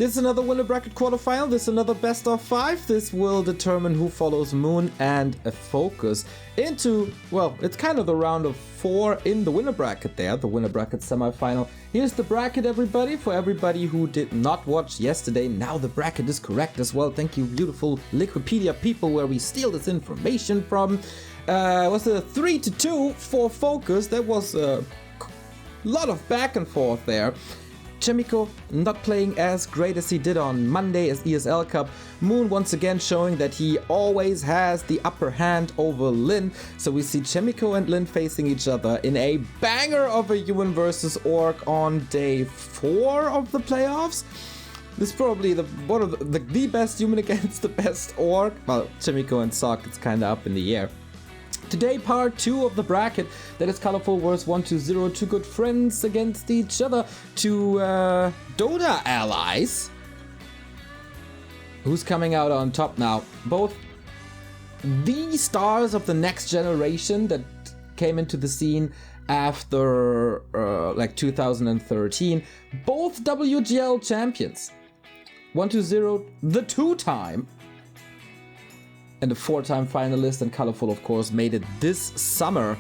This is another Winnerbracket Quarterfinal. This is another best of 5. This will determine who follows Moon and a Focus into, well, it's kind of the round of 4 in the winner bracket there, the Winnerbracket semifinal. Here's the bracket, everybody. For everybody who did not watch yesterday, now the bracket is correct as well. Thank you, beautiful Wikipedia people, where we steal this information from. It was a 3-2 for Focus. There was a lot of back and forth there. Chemico not playing as great as he did on Monday as ESL Cup. Moon once again showing that he always has the upper hand over Lin. So we see Chemico and Lin facing each other in a banger of a UN versus Orc on day 4 of the playoffs. This is probably one of the best human against the best Orc. Well, Chemico and Sock, it's kind of up in the air. Today, part 2 of the bracket. That is Colorful vs 1-2-0. Two good friends against each other. Two Dota allies. Who's coming out on top now? Both the stars of the next generation that came into the scene after like 2013. Both WGL champions. 1-2-0, the 2-time. And a 4-time finalist, and Colorful, of course, made it this summer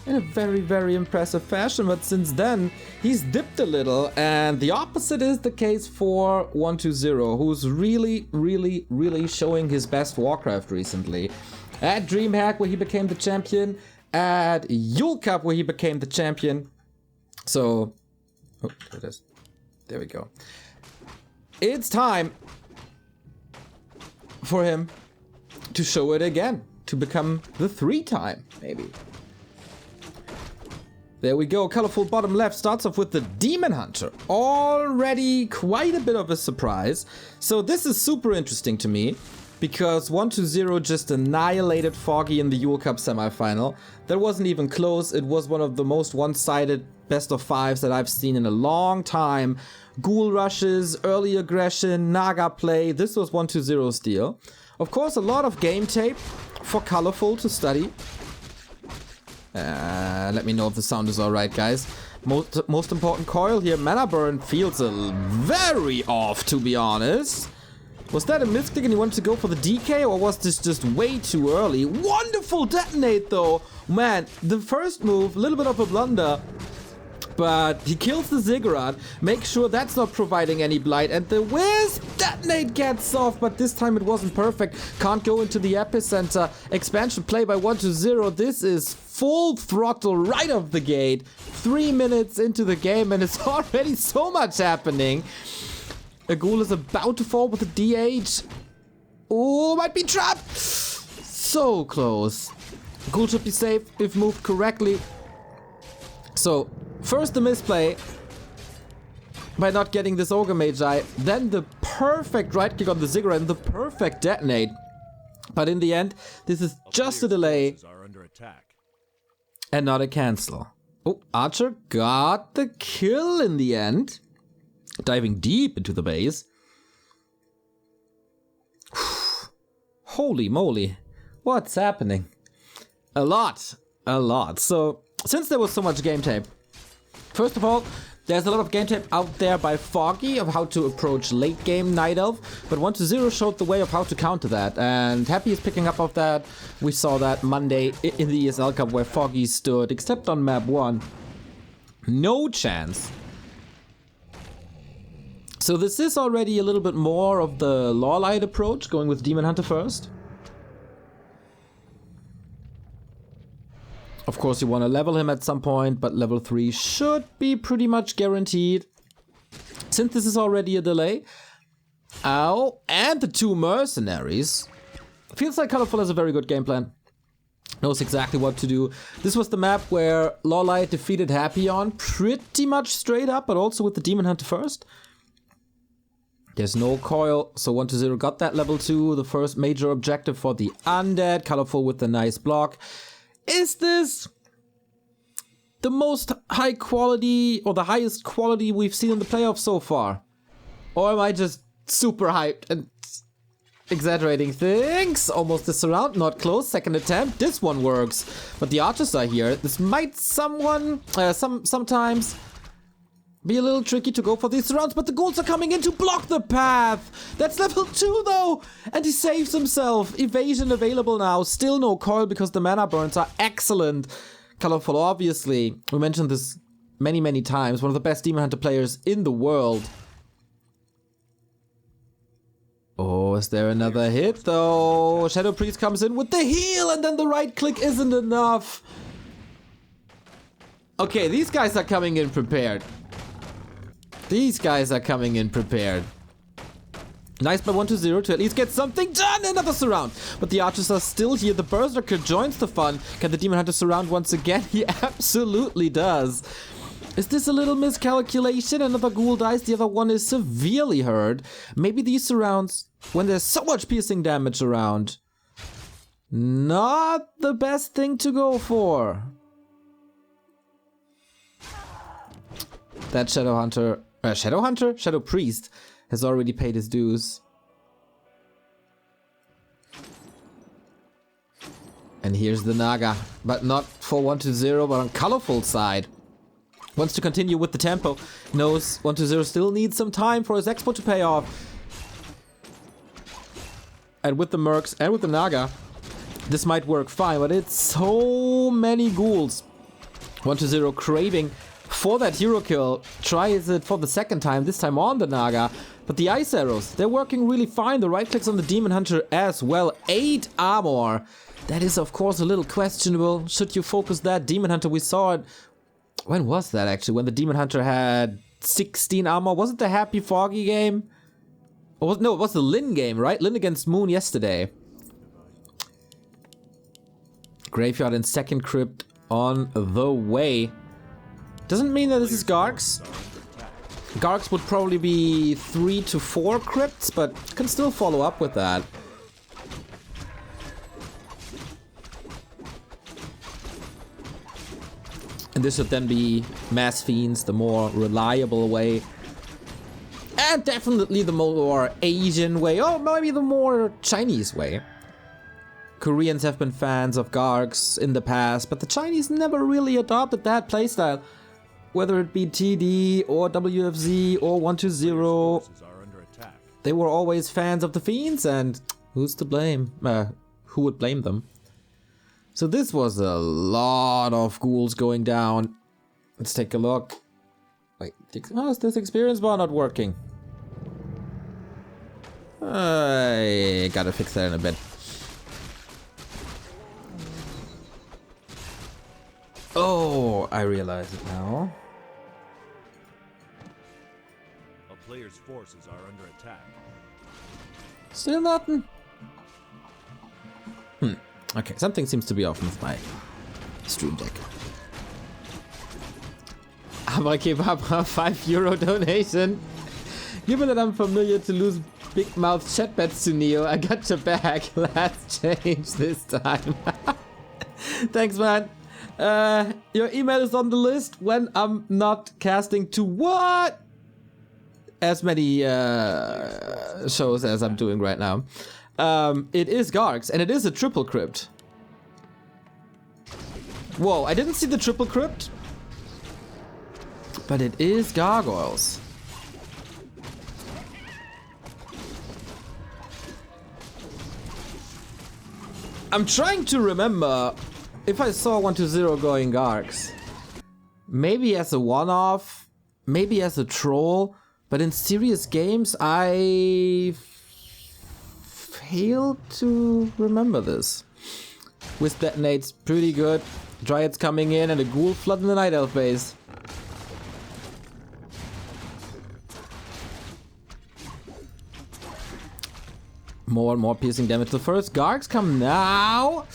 in a very, very impressive fashion. But since then, he's dipped a little, and the opposite is the case for 1-2-0, who's really, really, really showing his best Warcraft recently. At DreamHack, where he became the champion, at Yule Cup, where he became the champion. So, oh, there it is. There we go. It's time for him to show it again, to become the 3-time, maybe. There we go. Colorful bottom left starts off with the Demon Hunter. Already quite a bit of a surprise. So this is super interesting to me, because 1-2-0 just annihilated Foggy in the Yule Cup semifinal. That wasn't even close. It was one of the most one-sided best of 5s that I've seen in a long time. Ghoul rushes, early aggression, Naga play. This was 1-2-0's deal. Of course, a lot of game tape for Colorful to study. Let me know if the sound is alright, guys. Most important coil here. Mana burn feels very off, to be honest. Was that a misclick and he wanted to go for the DK, or was this just way too early? Wonderful detonate, though. Man, the first move, a little bit of a blunder. But he kills the Ziggurat, makes sure that's not providing any blight, and the Wisp detonate gets off, but this time it wasn't perfect. Can't go into the epicenter. Expansion play by 1-2-0. This is full throttle right off the gate. 3 minutes into the game, and it's already so much happening. A Ghoul is about to fall with a DH. Oh, might be trapped. So close. Ghoul should be safe if moved correctly. So, first the misplay by not getting this Ogre Magi, then the perfect right click on the Ziggurat and the perfect detonate. But in the end, this is just a delay and not a cancel. Oh, Archer got the kill in the end. Diving deep into the base. Holy moly. What's happening? A lot. So, since there was so much game tape, first of all, there's a lot of game tape out there by Foggy of how to approach late game Night Elf, but 1-2-0 showed the way of how to counter that, and Happy is picking up of that. We saw that Monday in the ESL Cup where Foggy stood, except on map 1. No chance. So this is already a little bit more of the Lawlight approach, going with Demon Hunter first. Of course, you want to level him at some point, but level 3 should be pretty much guaranteed. Since this is already a delay. Ow, and the 2 mercenaries. Feels like Colorful has a very good game plan. Knows exactly what to do. This was the map where Lawlight defeated Happy on pretty much straight up, but also with the Demon Hunter first. There's no coil, so 1-2-0 got that level 2, the first major objective for the Undead. Colorful with the nice block. Is this the most high quality, or the highest quality we've seen in the playoffs so far? Or am I just super hyped and exaggerating things? Almost this round, not close. Second attempt, this one works. But the archers are here. This might sometimes be a little tricky to go for these rounds, but the ghouls are coming in to block the path. That's level 2 though, and he saves himself. Evasion available now. Still no coil because the mana burns are excellent. Colorful, obviously. We mentioned this many times. One of the best Demon Hunter players in the world. Oh, is there another hit though? Shadow Priest comes in with the heal, and then the right click isn't enough. Okay, these guys are coming in prepared. These guys are coming in prepared. Nice by 1-0 to at least get something done. Another surround. But the archers are still here. The Berserker joins the fun. Can the Demon Hunter surround once again? He absolutely does. Is this a little miscalculation? Another ghoul dies. The other one is severely hurt. Maybe these surrounds, when there's so much piercing damage around, not the best thing to go for. That Shadow Priest has already paid his dues. And here's the Naga, but not for 1-0, but on Colorful side. Wants to continue with the tempo. Knows 1-0 still needs some time for his expo to pay off. And with the Mercs and with the Naga, this might work fine, but it's so many ghouls. 1-0 craving for that hero kill. Tries it for the second time, this time on the Naga. But the ice arrows, they're working really fine. The right clicks on the Demon Hunter as well. 8 armor. That is, of course, a little questionable. Should you focus that Demon Hunter? We saw it. When was that actually? When the Demon Hunter had 16 armor? Was it the Happy Foggy game? Or no, it was the Lin game, right? Lin against Moon yesterday. Graveyard and second crypt on the way. Doesn't mean that this is Gargs. Gargs would probably be 3 to 4 crypts, but can still follow up with that. And this should then be Mass Fiends, the more reliable way. And definitely the more Asian way, or maybe the more Chinese way. Koreans have been fans of Gargs in the past, but the Chinese never really adopted that playstyle. Whether it be TD or WFZ or 1-0, they were always fans of the Fiends, and who's to blame? Who would blame them? So this was a lot of ghouls going down. Let's take a look. Wait, how is this experience bar not working? I gotta fix that in a bit. Oh, I realize it now. A player's forces are under attack. Still nothing. Okay, something seems to be off with my stream deck. Abrakebabra, €5 donation. Given that I'm familiar to lose big mouth chat bets to Neo, I got your back. Let's change this time. Thanks, man. Your email is on the list when I'm not casting to what? As many shows as I'm doing right now. It is Gargs, and it is a triple crypt. Whoa, I didn't see the triple crypt. But it is gargoyles. I'm trying to remember if I saw 1-0 going Gargs. Maybe as a one-off, maybe as a troll, but in serious games I failed to remember this. With detonates, pretty good. Dryads coming in and a ghoul flooding the Night Elf base. More and more piercing damage. The first Gargs come now.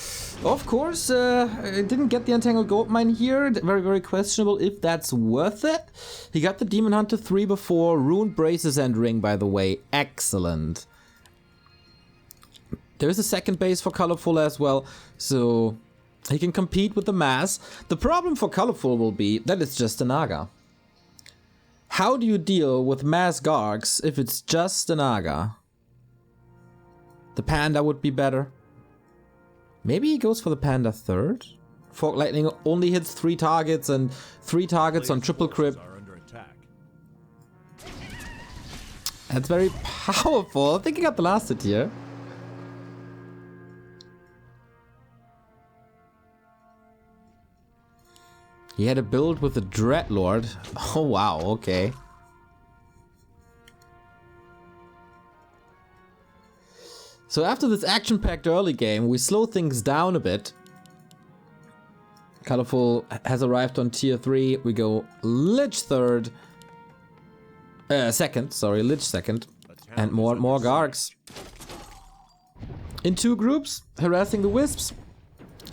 Of course, I didn't get the Entangled Goldmine here. Very, very questionable if that's worth it. He got the Demon Hunter 3 before. Ruined Braces and Ring, by the way. Excellent. There is a second base for Colorful as well, so he can compete with the Mass. The problem for Colorful will be that it's just a Naga. How do you deal with Mass Gargs if it's just a Naga? The Panda would be better. Maybe he goes for the Panda third? Fork Lightning only hits 3 targets and 3 targets on triple crypt. That's very powerful. I think he got the last hit here. He had a build with the Dreadlord. Oh wow, okay. So after this action-packed early game, we slow things down a bit. Colorful has arrived on tier 3. We go Lich third. Second, sorry, Lich second. And more Gargs. In 2 groups, harassing the Wisps.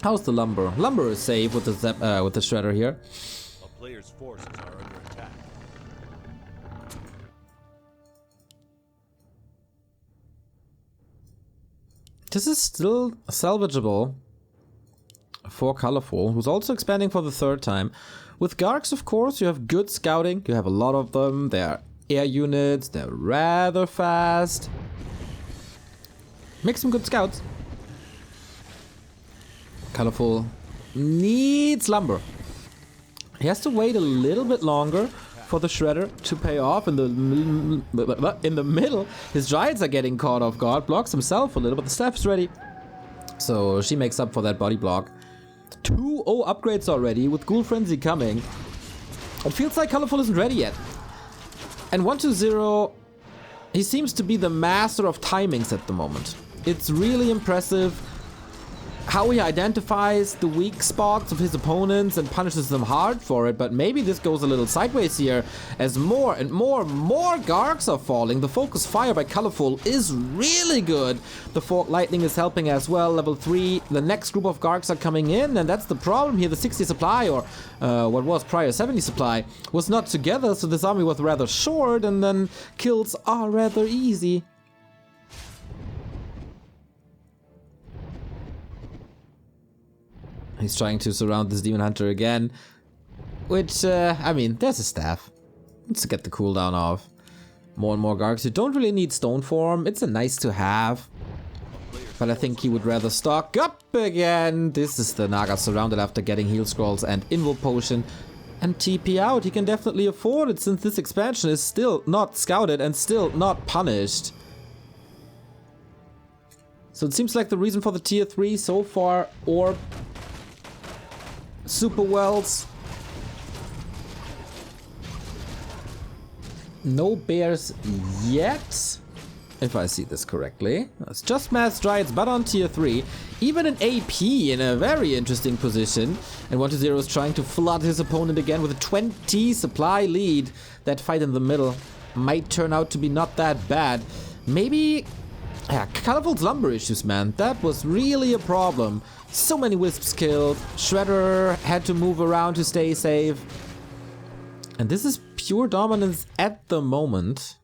How's the Lumber? Lumber is safe with the Shredder here. A player's forces are under attack. This is still salvageable for Colorful, who's also expanding for the 3rd time. With Gargs, of course, you have good scouting. You have a lot of them. They're air units. They're rather fast. Make some good scouts. Colorful needs Lumber. He has to wait a little bit longer for the Shredder to pay off. In the middle, his Giants are getting caught off guard. Blocks himself a little, but the staff's ready. So she makes up for that body block. 2-0 upgrades already with Ghoul Frenzy coming. It feels like Colorful isn't ready yet. And 1-2-0, he seems to be the master of timings at the moment. It's really impressive how he identifies the weak spots of his opponents and punishes them hard for it, but maybe this goes a little sideways here as more and more Gargs are falling. The focus fire by Colorful is really good. The Fork Lightning is helping as well. Level 3, the next group of Gargs are coming in, and that's the problem here. The 60 supply, or what was prior 70 supply, was not together, so this army was rather short, and then kills are rather easy. He's trying to surround this Demon Hunter again, which, I mean, there's a staff. Let's get the cooldown off. More and more Gargs. You don't really need Stone Form. It's a nice to have. But I think he would rather stock up again. This is the Naga surrounded after getting Heal Scrolls and Invo Potion. And TP out. He can definitely afford it since this expansion is still not scouted and still not punished. So it seems like the reason for the tier 3 so far, Orb, Super Wells. No bears yet, if I see this correctly. It's just Mass Dryads, but on tier 3. Even an AP in a very interesting position. And 1-2-0 is trying to flood his opponent again with a 20 supply lead. That fight in the middle might turn out to be not that bad. Maybe... yeah, Colorful's Lumber issues, man. That was really a problem. So many Wisps killed. Shredder had to move around to stay safe. And this is pure dominance at the moment.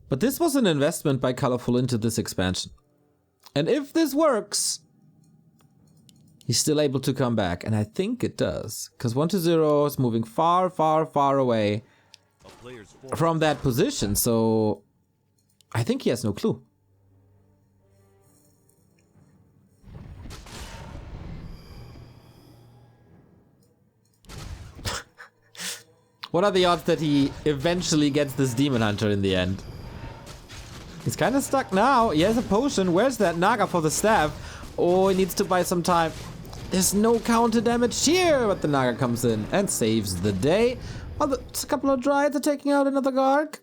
But this was an investment by Colorful into this expansion. And if this works, he's still able to come back. And I think it does. Because 1-2-0 is moving far, far, far away from that position. So I think he has no clue. What are the odds that he eventually gets this Demon Hunter in the end? He's kind of stuck now. He has a potion. Where's that Naga for the staff? Oh, he needs to buy some time. There's no counter damage here, but the Naga comes in and saves the day. Well, a couple of Dryads are taking out another Garg.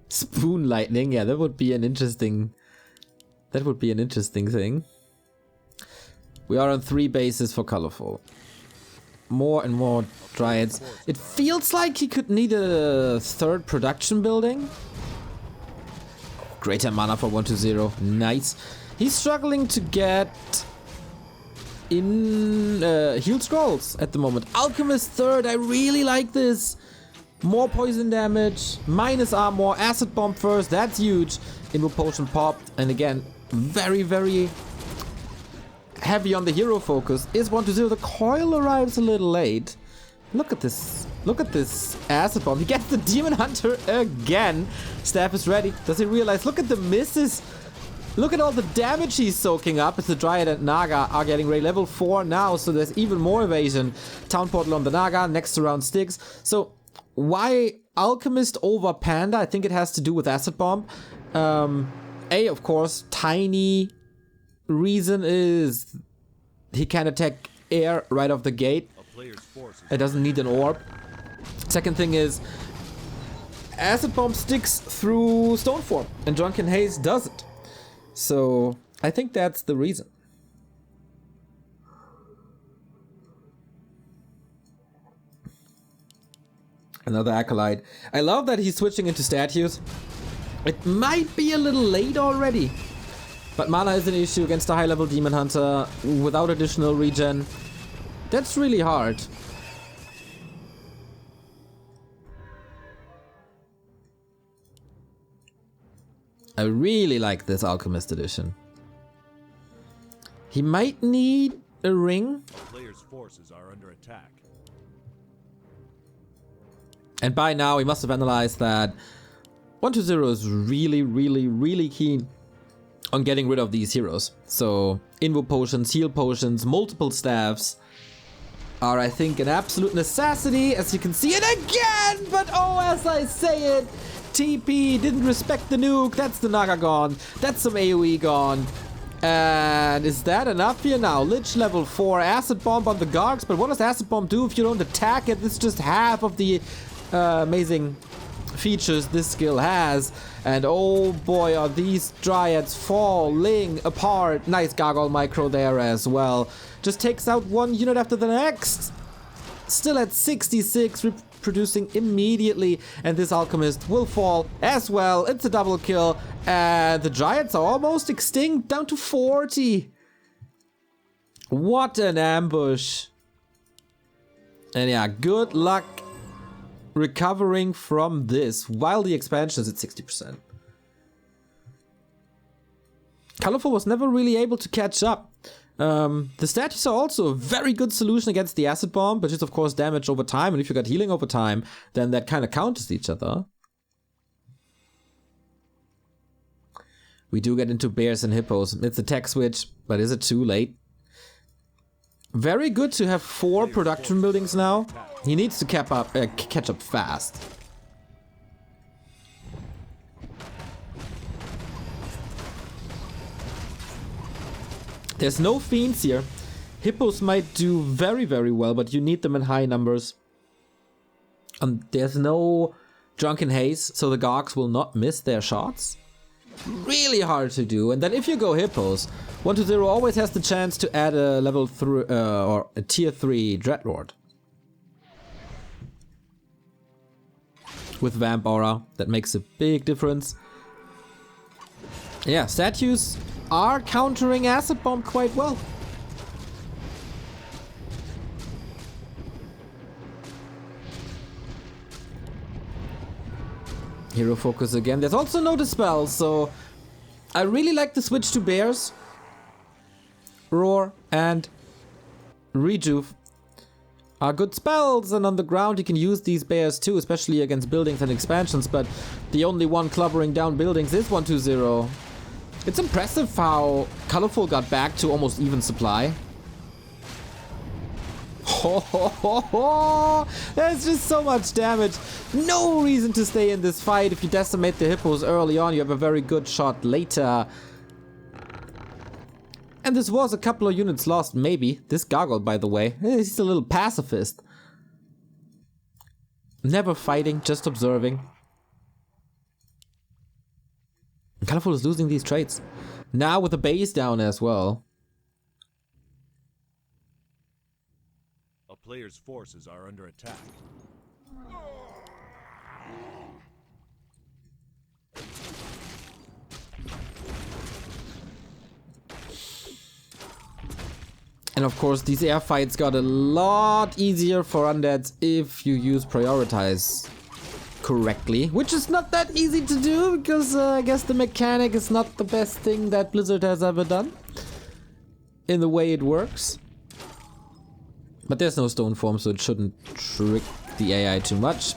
Spoon Lightning, yeah, that would be an interesting... that would be an interesting thing. We are on 3 bases for Colorful. More and more Dryads. It feels like he could need a 3rd production building. Greater mana for 1-2-0. Nice. He's struggling to get in heal scrolls at the moment. Alchemist 3rd. I really like this. More poison damage. Minus armor. Acid bomb first. That's huge. Invo Potion popped. And again, very, very heavy on the hero focus is 1-2-0. The coil arrives a little late. Look at this. Look at this acid bomb. He gets the Demon Hunter again. Staff is ready. Does he realize? Look at the misses. Look at all the damage he's soaking up as the Dryad and Naga are getting ready. Level 4 now, so there's even more evasion. Town Portal on the Naga, next round Styx. So why Alchemist over Panda? I think it has to do with Acid Bomb. Of course, tiny reason is he can attack air right off the gate. It doesn't need an orb. Second thing is Acid Bomb sticks through Stone Form and Drunken Haze doesn't. So I think that's the reason. Another Acolyte. I love that he's switching into statues. It might be a little late already, but mana is an issue against a high-level Demon Hunter without additional regen. That's really hard. I really like this Alchemist edition. He might need a ring. The player's forces are under attack. And by now he must have analyzed that 120 is really keen on getting rid of these heroes. So invo potions, heal potions, multiple staffs are, I think, an absolute necessity, as you can see it again. But oh, as I say it, TP didn't respect the nuke. That's the Naga gone. That's some AoE gone. And is that enough here now? Lich level 4, Acid Bomb on the Gargs. But what does Acid Bomb do if you don't attack it? It's just half of the amazing features this skill has. And oh boy, are these Dryads falling apart. Nice Gargoyle micro there as well. Just takes out one unit after the next. Still at 66, producing immediately, and this Alchemist will fall as well. It's a double kill, and the Dryads are almost extinct, down to 40. What an ambush. And yeah, good luck recovering from this while the expansion is at 60%. Colorful was never really able to catch up. The statues are also a very good solution against the Acid Bomb, which is of course damage over time, and if you got healing over time, then that kind of counters each other. We do get into bears and hippos. It's a tech switch, but is it too late? Very good to have 4 production buildings now. He needs to catch up fast. There's no fiends here. Hippos might do very well, but you need them in high numbers. There's no Drunken Haze, so the Gargs will not miss their shots. Really hard to do. And then if you go Hippos, 120 always has the chance to add a level 3 or a tier 3 Dreadlord. With Vamp Aura, that makes a big difference. Yeah, statues are countering Acid Bomb quite well. Hero focus again. There's also no Dispel, so I really like the switch to Bears. Roar and Rejuve are good spells, and on the ground you can use these Bears too, especially against buildings and expansions, but the only one clubbering down buildings is 120. It's impressive how Colorful got back to almost even supply. There's just so much damage. No reason to stay in this fight. If you decimate the Hippos early on, you have a very good shot later. And this was a couple of units lost, maybe. This Gargoyle, by the way, he's a little pacifist. Never fighting, just observing. Colorful is losing these traits. Now with the base down as well. A player's forces are under attack. And of course these air fights got a lot easier for undeads if you use prioritize correctly, which is not that easy to do because I guess the mechanic is not the best thing that Blizzard has ever done in the way it works. But there's no stone form, so it shouldn't trick the AI too much.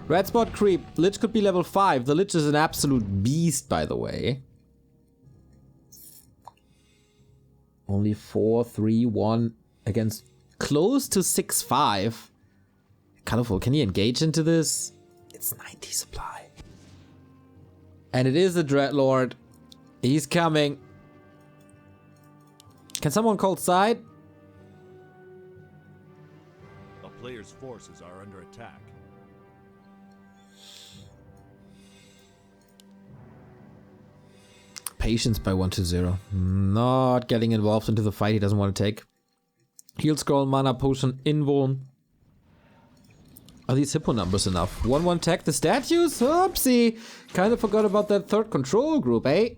Red spot creep. Lich could be level 5. The Lich is an absolute beast, by the way. Only 4-3-1 against close to 6-5. Colorful, can he engage into this? It's 90 supply. And it is a Dreadlord. He's coming. Can someone call side? A player's forces are under attack. Patience by 1-0. Not getting involved into the fight he doesn't want to take. Heal scroll, mana potion, invuln. Are these hippo numbers enough? 1-1 tech the statues? Oopsie! Kind of forgot about that third control group, eh?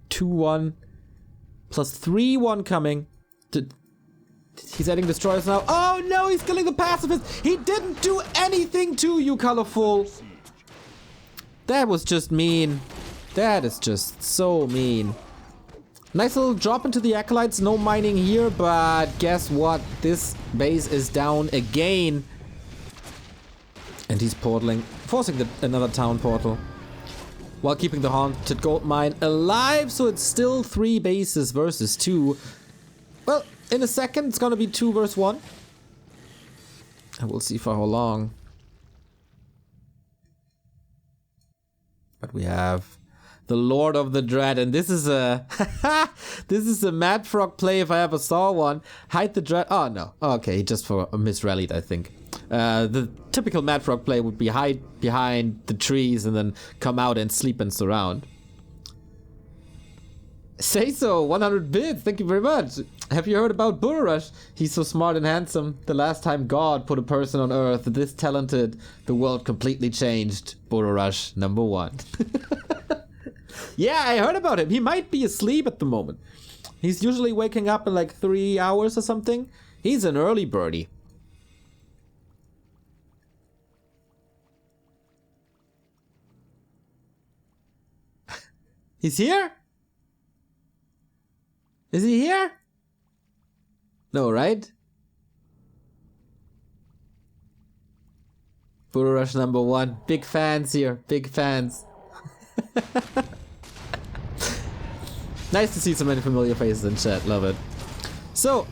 2-1. Plus 3-1 coming. He's adding destroyers now. Oh no, he's killing the pacifists! He didn't do anything to you, Colorful! That was just mean. That is just so mean. Nice little drop into the Acolytes. No mining here, but guess what? This base is down again. And he's portaling, forcing another town portal. While keeping the Haunted Gold Mine alive, so it's still 3 bases versus 2. Well, in a second, it's gonna be 2 versus 1. And we'll see for how long. But we have the Lord of the Dread, and this is a this is a Mad Frog play if I ever saw one. Hide the Dread. Oh no, okay, he just misrallied, I think. The typical Mad Frog play would be hide behind the trees and then come out and sleep and surround. Say so, 100 bits, thank you very much. Have you heard about Burush? He's so smart and handsome. The last time God put a person on Earth this talented, the world completely changed. Burush number 1. Yeah, I heard about him. He might be asleep at the moment. He's usually waking up in like 3 hours or something. He's an early birdie. He's here? Is he here? No, right? Burush number 1. Big fans here. Big fans. Nice to see so many familiar faces in chat. Love it. So,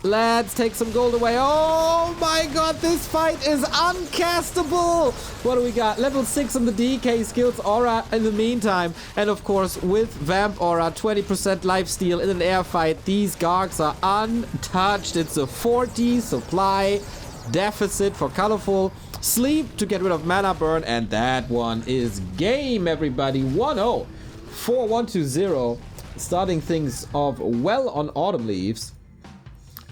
let's take some gold away. Oh my god, this fight is uncastable! What do we got? Level 6 on the DK skills, Aura in the meantime. And of course, with Vamp Aura, 20% lifesteal in an air fight. These Gargs are untouched. It's a 40 supply deficit for Colorful. Sleep to get rid of mana burn, and that one is game, everybody. 1-0. 4-1-2-0. Starting things off well on Autumn Leaves.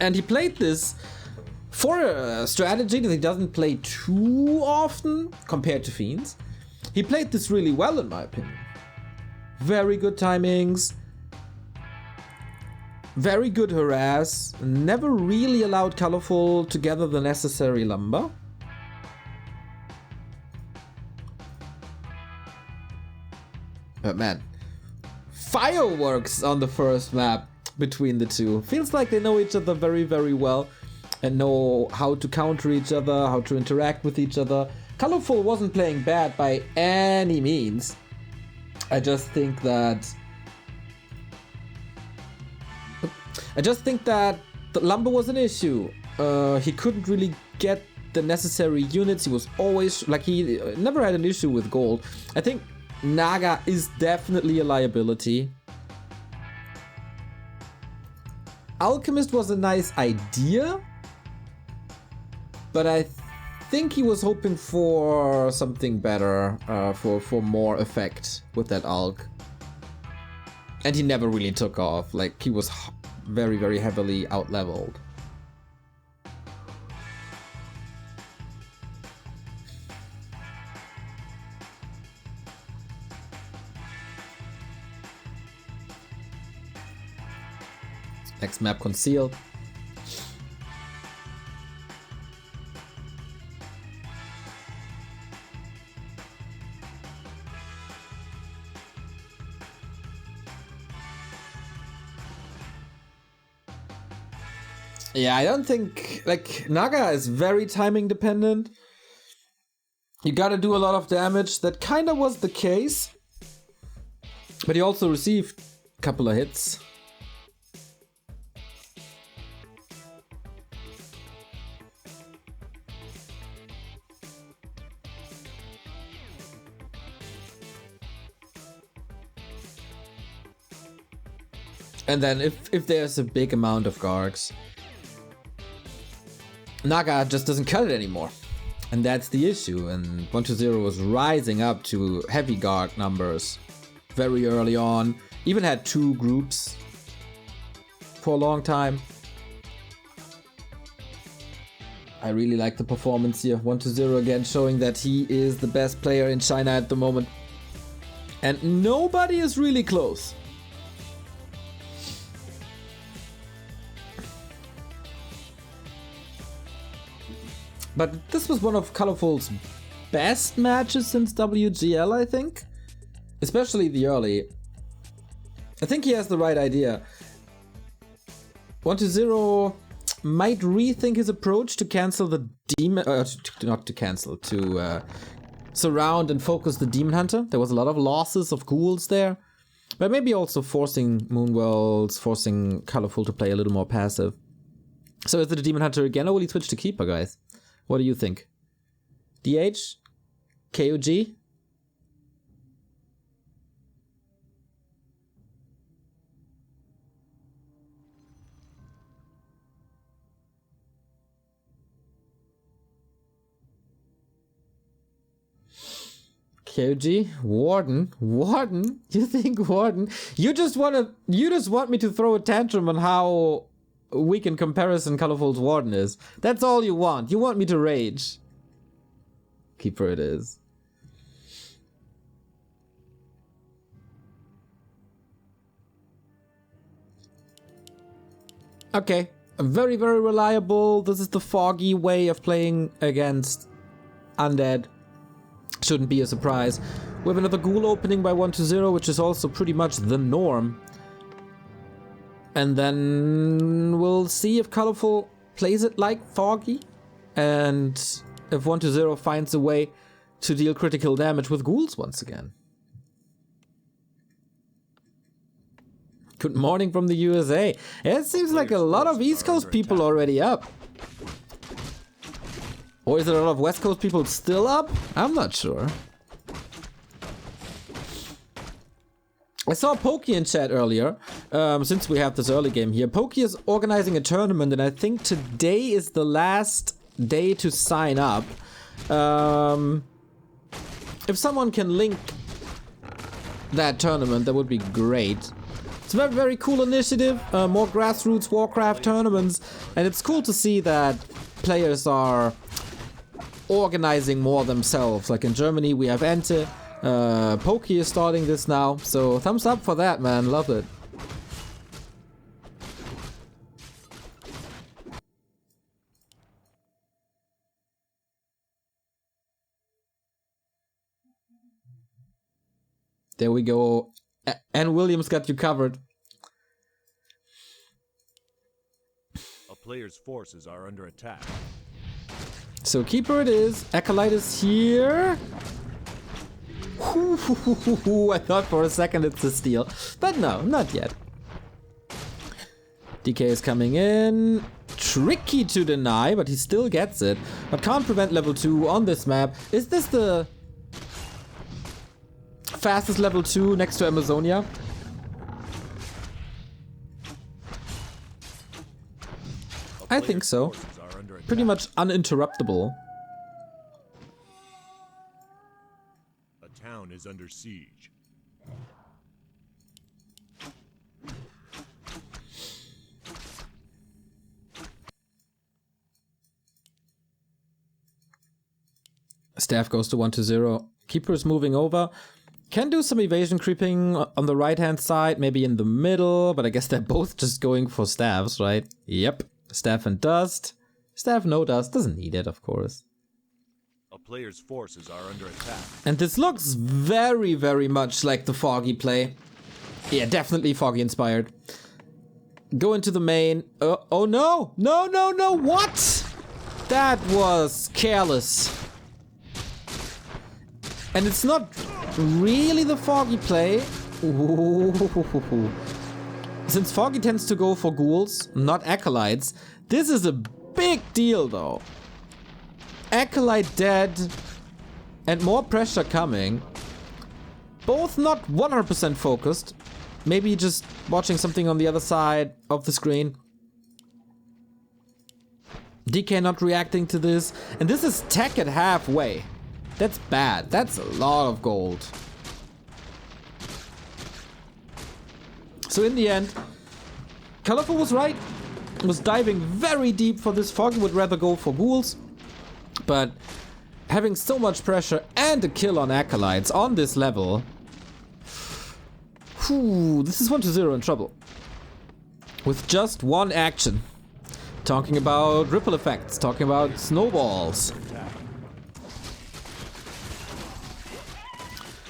And he played this for a strategy that he doesn't play too often compared to Fiends. He played this really well, in my opinion. Very good timings. Very good harass. Never really allowed Colorful to gather the necessary lumber. But man, fireworks on the first map between the two. Feels like they know each other very, very well and know how to counter each other, how to interact with each other. Colorful wasn't playing bad by any means. I just think that the lumber was an issue. He couldn't really get the necessary units. He was always like, he never had an issue with gold. I think Naga is definitely a liability. Alchemist was a nice idea, but I think he was hoping for something better, for more effect with that Alch. And he never really took off. Like, he was very, very heavily out-leveled. Next map, Concealed. Yeah, I don't think, like, Naga is very timing dependent. You gotta do a lot of damage. That kinda was the case. But he also received a couple of hits. And then if there's a big amount of Gargs, Naga just doesn't cut it anymore. And that's the issue. And 120 was rising up to heavy Garg numbers very early on. Even had 2 groups for a long time. I really like the performance here. 120 again showing that he is the best player in China at the moment. And nobody is really close. But this was one of Colorful's best matches since WGL, I think. Especially the early. I think he has the right idea. 120 might rethink his approach to cancel the demon... not to cancel, to surround and focus the Demon Hunter. There was a lot of losses of ghouls there. But maybe also forcing Moonwells, forcing Colorful to play a little more passive. So is it a Demon Hunter again, or will he switch to Keeper, guys? What do you think? DH? KOG? KOG? Warden? Warden? You think Warden? You just want me to throw a tantrum on how weak in comparison Colorful's Warden is. That's all you want. You want me to rage. Keeper it is. Okay. Very, very reliable. This is the foggy way of playing against Undead. Shouldn't be a surprise. We have another ghoul opening by 120, which is also pretty much the norm. And then we'll see if Colorful plays it like Foggy. And if 120 finds a way to deal critical damage with ghouls once again. Good morning from the USA. It seems like a lot of East Coast people already up. Or is it a lot of West Coast people still up? I'm not sure. I saw Pokey in chat earlier, since we have this early game here. Pokey is organizing a tournament, and I think today is the last day to sign up. If someone can link that tournament, that would be great. It's a very, very cool initiative, more grassroots Warcraft tournaments, and it's cool to see that players are organizing more themselves. Like in Germany, we have Ente. Pokey is starting this now, so thumbs up for that, man. Love it. There we go. And Williams got you covered. A player's forces are under attack. So Keeper it is. Acolyte is here. I thought for a second it's a steal, but no, not yet. DK is coming in. Tricky to deny, but he still gets it. But can't prevent level 2 on this map. Is this the fastest level 2 next to Amazonia? I think so. Pretty much uninterruptible. A town is under siege. Staff goes to 120. Keeper is moving over. Can do some evasion creeping on the right hand side, maybe in the middle, but I guess they're both just going for staffs, right? Yep. Staff and dust. Staff no dust. Doesn't need it, of course. A player's forces are under attack. And this looks very, very much like the Foggy play. Yeah, definitely Foggy inspired. Go into the main. Oh no! No, no, no! What? That was careless. And it's not really the Foggy play, Ooh. Since Foggy tends to go for ghouls, not acolytes, this is a big deal though. Acolyte dead and more pressure coming. Both not 100% focused. Maybe just watching something on the other side of the screen. DK not reacting to this. And this is tech at halfway. That's bad. That's a lot of gold. So in the end, Colorful was right. Was diving very deep for this. Foggy would rather go for ghouls. But having so much pressure and a kill on acolytes on this level. Whew, this is 1-0 in trouble. With just one action. Talking about ripple effects, talking about snowballs.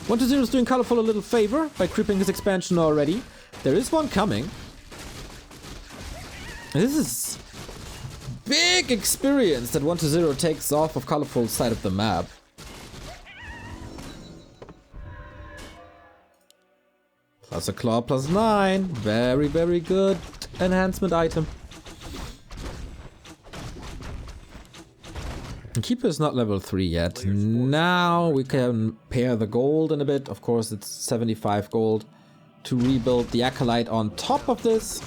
1-0 is doing Colorful a little favor by creeping his expansion already. There is one coming. This is big experience that 1-0 takes off of Colorful's side of the map. Plus a claw, plus 9. Very, very good enhancement item. And Keeper is not level 3 yet. Now we can pair the gold in a bit. Of course, it's 75 gold to rebuild the Acolyte on top of this.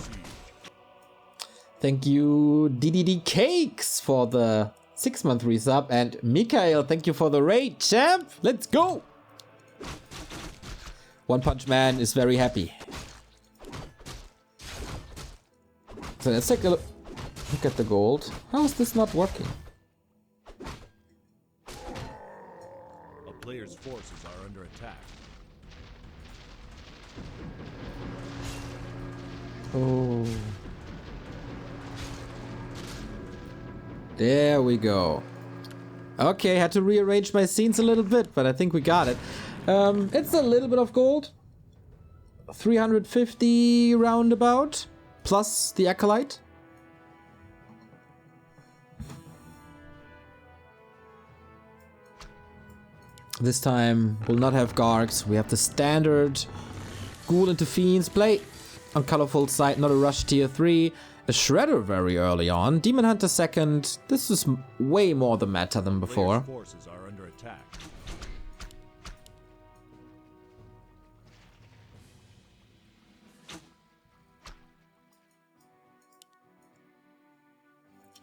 Thank you, DDD Cakes, for the 6-month resub. And Mikael, thank you for the raid, champ. Let's go. One Punch Man is very happy. So let's take a look at the gold. How is this not working? A player's forces are under attack. Oh. There we go. Okay, had to rearrange my scenes a little bit, but I think we got it. It's a little bit of gold. 350 roundabout. Plus the Acolyte. This time we'll not have Gargs. We have the standard Ghoul into Fiends play. On Colorful's side, not a Rush tier 3. A Shredder very early on. Demon Hunter second. This is way more the meta than before. Forces are under attack.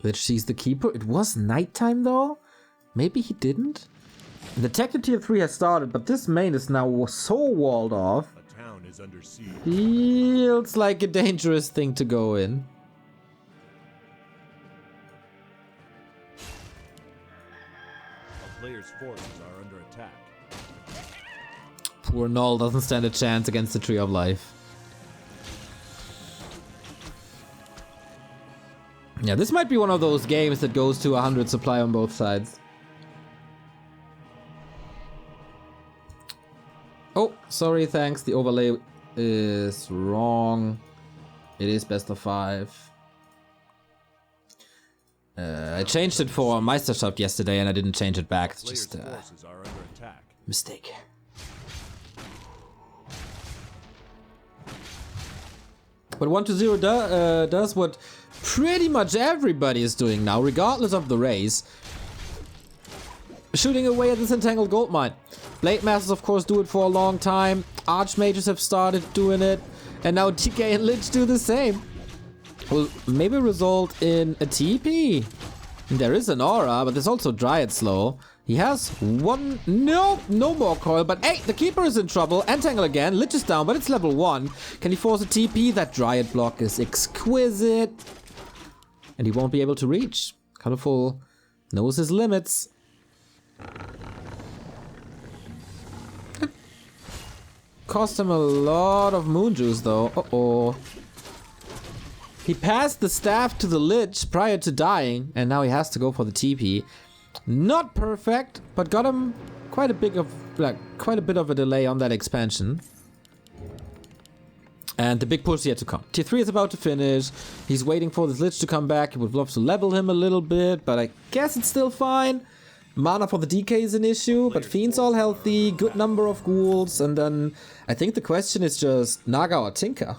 Lich sees the Keeper. It was nighttime though? Maybe he didn't? The Detective tier 3 has started, but this main is now so walled off. A town is under siege. Feels like a dangerous thing to go in. A player's forces are under attack. Poor Null doesn't stand a chance against the Tree of Life. Yeah, this might be one of those games that goes to 100 supply on both sides. Oh, sorry, thanks. The overlay is wrong. It is best of 5. I changed it for Meisterschaft yesterday and I didn't change it back. It's just a mistake. But 1-0 does what pretty much everybody is doing now, regardless of the race. Shooting away at this entangled gold mine. Blade Masters, of course, do it for a long time. Archmages have started doing it. And now TK and Lich do the same. Will maybe result in a TP. There is an aura, but there's also Dryad Slow. He has one... No more coil. But hey, the Keeper is in trouble. Entangle again. Lich is down, but it's level 1. Can he force a TP? That Dryad block is exquisite. And he won't be able to reach. Colorful knows his limits. Cost him a lot of moon juice though. Uh-oh. He passed the staff to the Lich prior to dying, and now he has to go for the TP. Not perfect, but got him quite a bit of a delay on that expansion. And the big push yet to come. Tier 3 is about to finish. He's waiting for this Lich to come back. He would love to level him a little bit, but I guess it's still fine. Mana for the DK is an issue, but Fiend's all healthy, good number of ghouls, and then I think the question is just Naga or Tinker.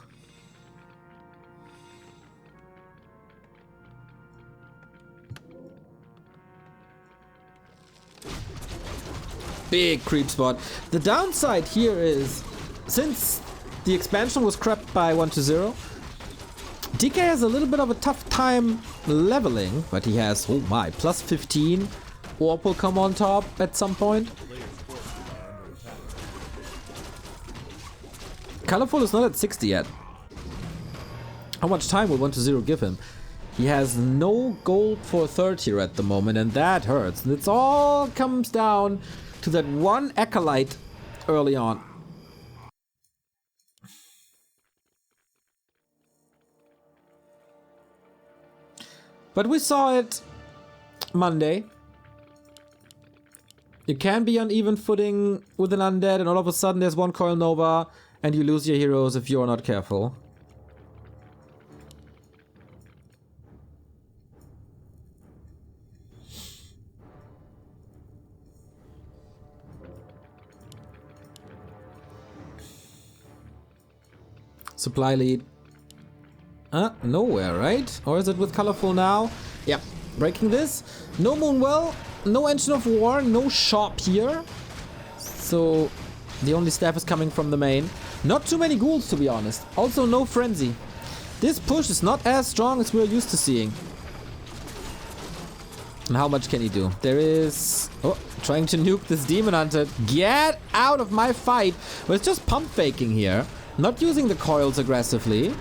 Big creep spot. The downside here is, since the expansion was crept by 1-0, DK has a little bit of a tough time leveling, but he has, oh my, plus 15. Orb will come on top at some point. Colorful is not at 60 yet. How much time will 1-0 give him? He has no gold for 30 at the moment, and that hurts. And it all comes down to that one Acolyte early on. But we saw it Monday. You can be on even footing with an undead, and all of a sudden there's one Coil Nova, and you lose your heroes if you're not careful. Supply lead. Nowhere, right? Or is it with Colorful now? Yeah, breaking this. No Moonwell, no Engine of War, no shop here. So the only staff is coming from the main. Not too many ghouls, to be honest. Also no Frenzy. This push is not as strong as we're used to seeing. And how much can he do? There is... Oh, trying to nuke this Demon Hunter. Get out of my fight. But it's just pump faking here. Not using the coils aggressively.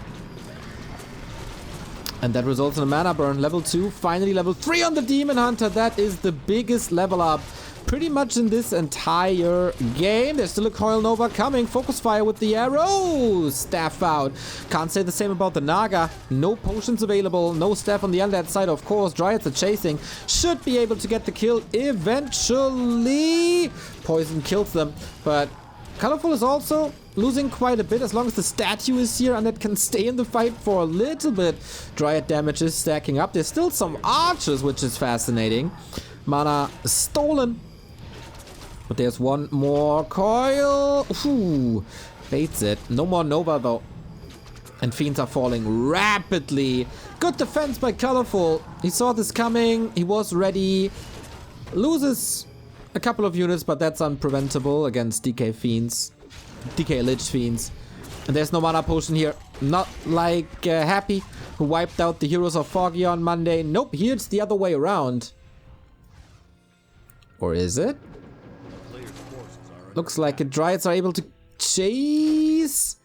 And that results in a mana burn. Level 2, finally level 3 on the Demon Hunter. That is the biggest level up pretty much in this entire game. There's still a Coil Nova coming. Focus fire with the arrow. Staff out. Can't say the same about the Naga. No potions available. No staff on the undead side, of course. Dryads are chasing. Should be able to get the kill eventually. Poison kills them. But Colorful is also losing quite a bit as long as the statue is here, and it can stay in the fight for a little bit. Dryad damage is stacking up. There's still some archers, which is fascinating. Mana stolen. But there's one more coil. Ooh, baits it. No more Nova though. And Fiends are falling rapidly. Good defense by Colorful. He saw this coming. He was ready. Loses a couple of units, but that's unpreventable against DK Fiends. DK Lich Fiends. And there's no mana potion here. Not like Happy, who wiped out the heroes of Foggy on Monday. Nope, here it's the other way around. Or is it? Looks like it. Dryads are able to chase.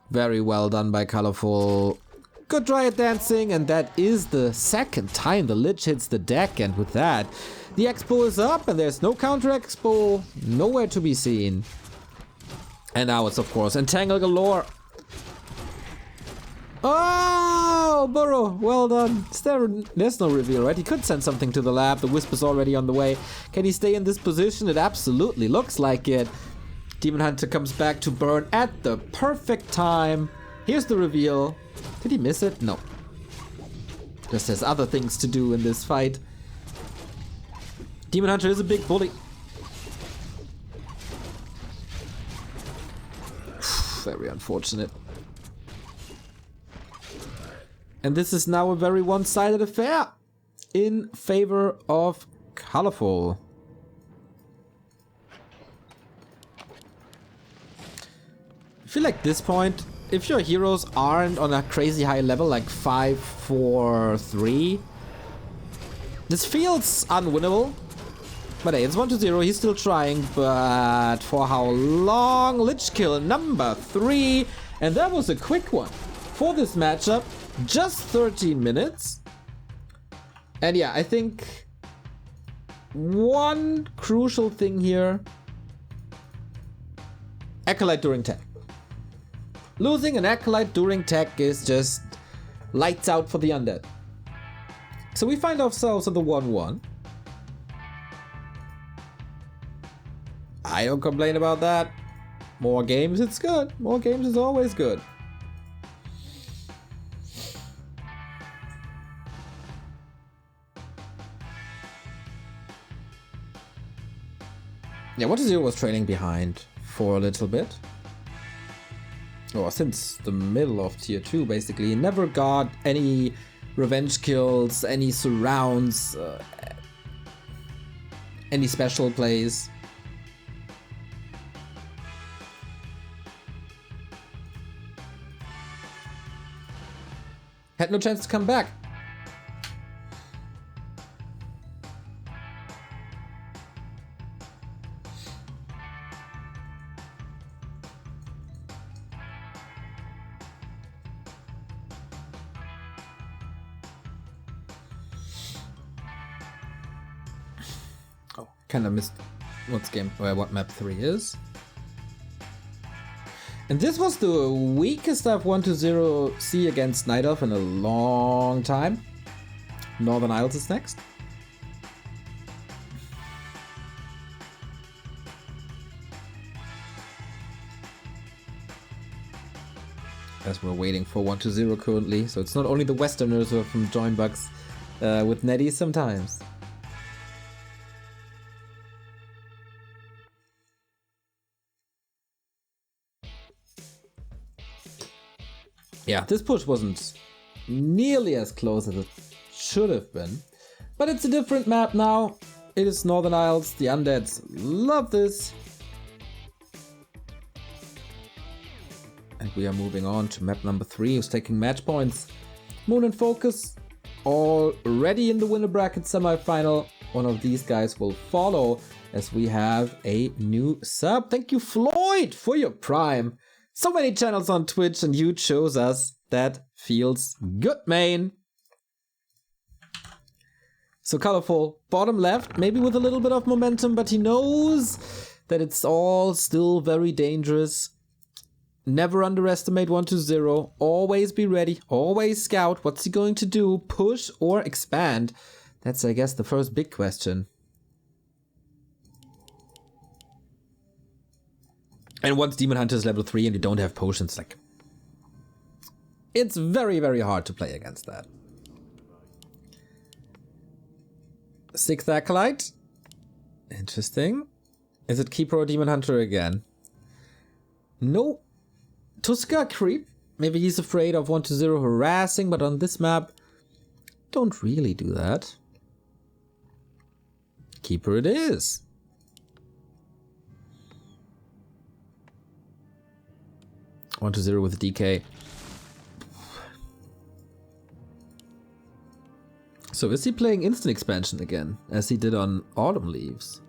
Very well done by Colorful. Good Dryad dancing, and that is the second time the Lich hits the deck, and with that, the Expo is up, and there's no counter Expo. Nowhere to be seen. And now it's, of course, Entangle galore. Oh, Burrow, well done. There's no reveal, right? He could send something to the lab. The Wisp is already on the way. Can he stay in this position? It absolutely looks like it. Demon Hunter comes back to burn at the perfect time. Here's the reveal. Did he miss it? No. Just has other things to do in this fight. Demon Hunter is a big bully. Very unfortunate. And this is now a very one-sided affair in favor of Colorful. I feel like this point, if your heroes aren't on a crazy high level, like 5, 4, 3, this feels unwinnable. But hey, it's 1-0, he's still trying, but for how long? Lich kill number 3, and that was a quick one for this matchup. Just 13 minutes. And yeah, I think one crucial thing here. Acolyte during tech. Losing an Acolyte during tech is just lights out for the undead. So we find ourselves at the 1-1. I don't complain about that. More games, it's good. More games is always good. Yeah, WC3 was trailing behind for a little bit. Or since the middle of tier 2, basically. He never got any revenge kills, any surrounds, any special plays. Had no chance to come back. Oh, kind of missed what map 3 is. And this was the weakest I've 1-0 C against Night Elf in a long time. Northern Isles is next. As we're waiting for 1-0 currently, so it's not only the Westerners who are from join bugs with Netty sometimes. Yeah, this push wasn't nearly as close as it should have been. But it's a different map now. It is Northern Isles. The undeads love this. And we are moving on to map number 3, who's taking match points. Moon and Focus already in the winner bracket semi-final. One of these guys will follow as we have a new sub. Thank you, Floyd, for your prime. So many channels on Twitch and YouTube shows us that feels good, man. So colorful, bottom left, maybe with a little bit of momentum, but he knows that it's all still very dangerous. Never underestimate 1-0. Always be ready, always scout. What's he going to do? Push or expand? That's, I guess, the first big question. And once Demon Hunter is level 3 and you don't have potions, like, it's very, very hard to play against that. 6th Acolyte. Interesting. Is it Keeper or Demon Hunter again? No. Tuska Creep. Maybe he's afraid of 1-0 harassing, but on this map, don't really do that. Keeper it is. 1-0 with DK. So is he playing instant expansion again, as he did on Autumn Leaves?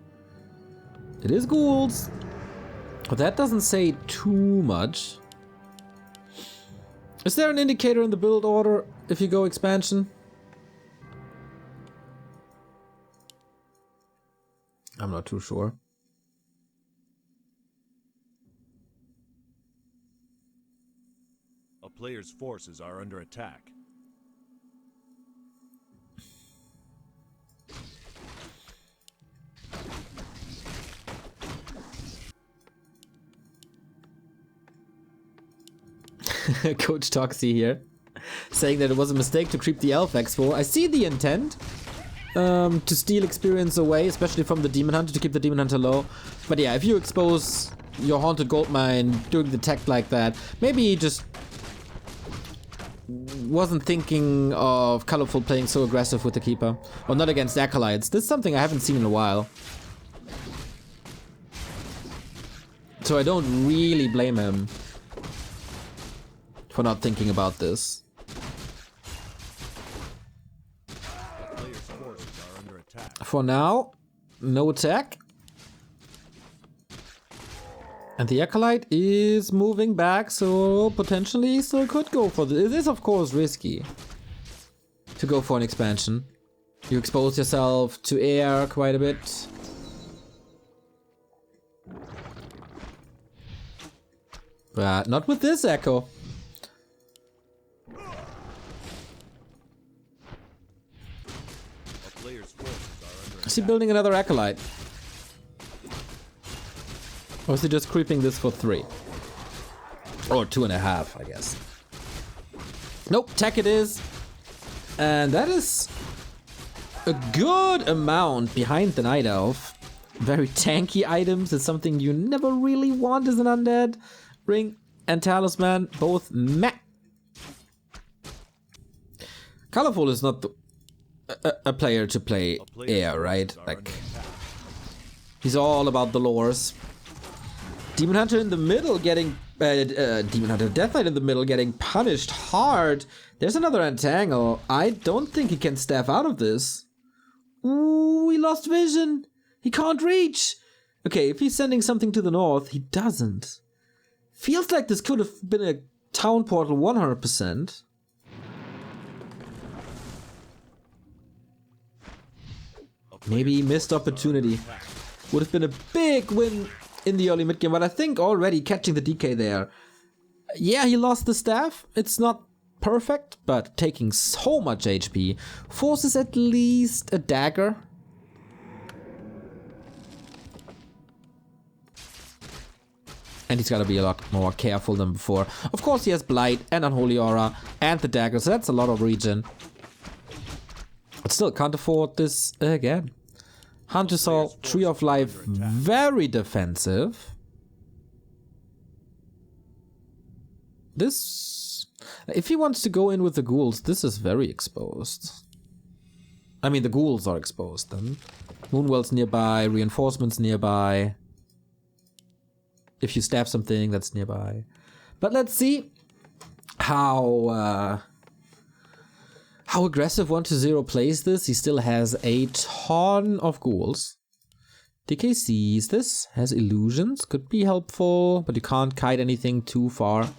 It is ghouls, but that doesn't say too much. Is there an indicator in the build order if you go expansion? I'm not too sure. A player's forces are under attack. Coach Toxie here, saying that it was a mistake to creep the Elf Expo. I see the intent to steal experience away, especially from the Demon Hunter, to keep the Demon Hunter low. But yeah, if you expose your Haunted Goldmine doing the tech like that, maybe he just wasn't thinking of Colorful playing so aggressive with the Keeper. Or not against Acolytes. This is something I haven't seen in a while. So I don't really blame him for not thinking about this. For now, no attack. And the Acolyte is moving back, so potentially still could go for this. It is of course risky to go for an expansion. You expose yourself to air quite a bit. But not with this Echo. Is he building another Acolyte? Or is he just creeping this for 3? Or 2.5, I guess. Nope, tech it is. And that is a good amount behind the Night Elf. very tanky items. It's something you never really want as an undead. Ring and Talisman, both meh. Colorful is not a player to play air, right? Like, he's all about the lores. Demon Hunter in the middle getting... Demon Hunter Death Knight in the middle getting punished hard. There's another entangle. I don't think he can staff out of this. Ooh, he lost vision. He can't reach. Okay, if he's sending something to the north, he doesn't. Feels like this could have been a town portal 100%. Maybe missed opportunity. Would have been a big win in the early mid game, but I think already catching the DK there. Yeah, he lost the staff. It's not perfect, but taking so much HP forces at least a dagger. And he's gotta be a lot more careful than before. Of course, he has Blight and Unholy Aura and the dagger, so that's a lot of regen. But still, can't afford this again. Hunter Soul, Tree of Life, very defensive. This... If he wants to go in with the ghouls, this is very exposed. I mean, the ghouls are exposed then. Moonwell's nearby, reinforcements nearby. If you stab something, that's nearby. But let's see how aggressive 1-0 plays this. He still has a ton of ghouls. DK sees this, has illusions, could be helpful, but you can't kite anything too far.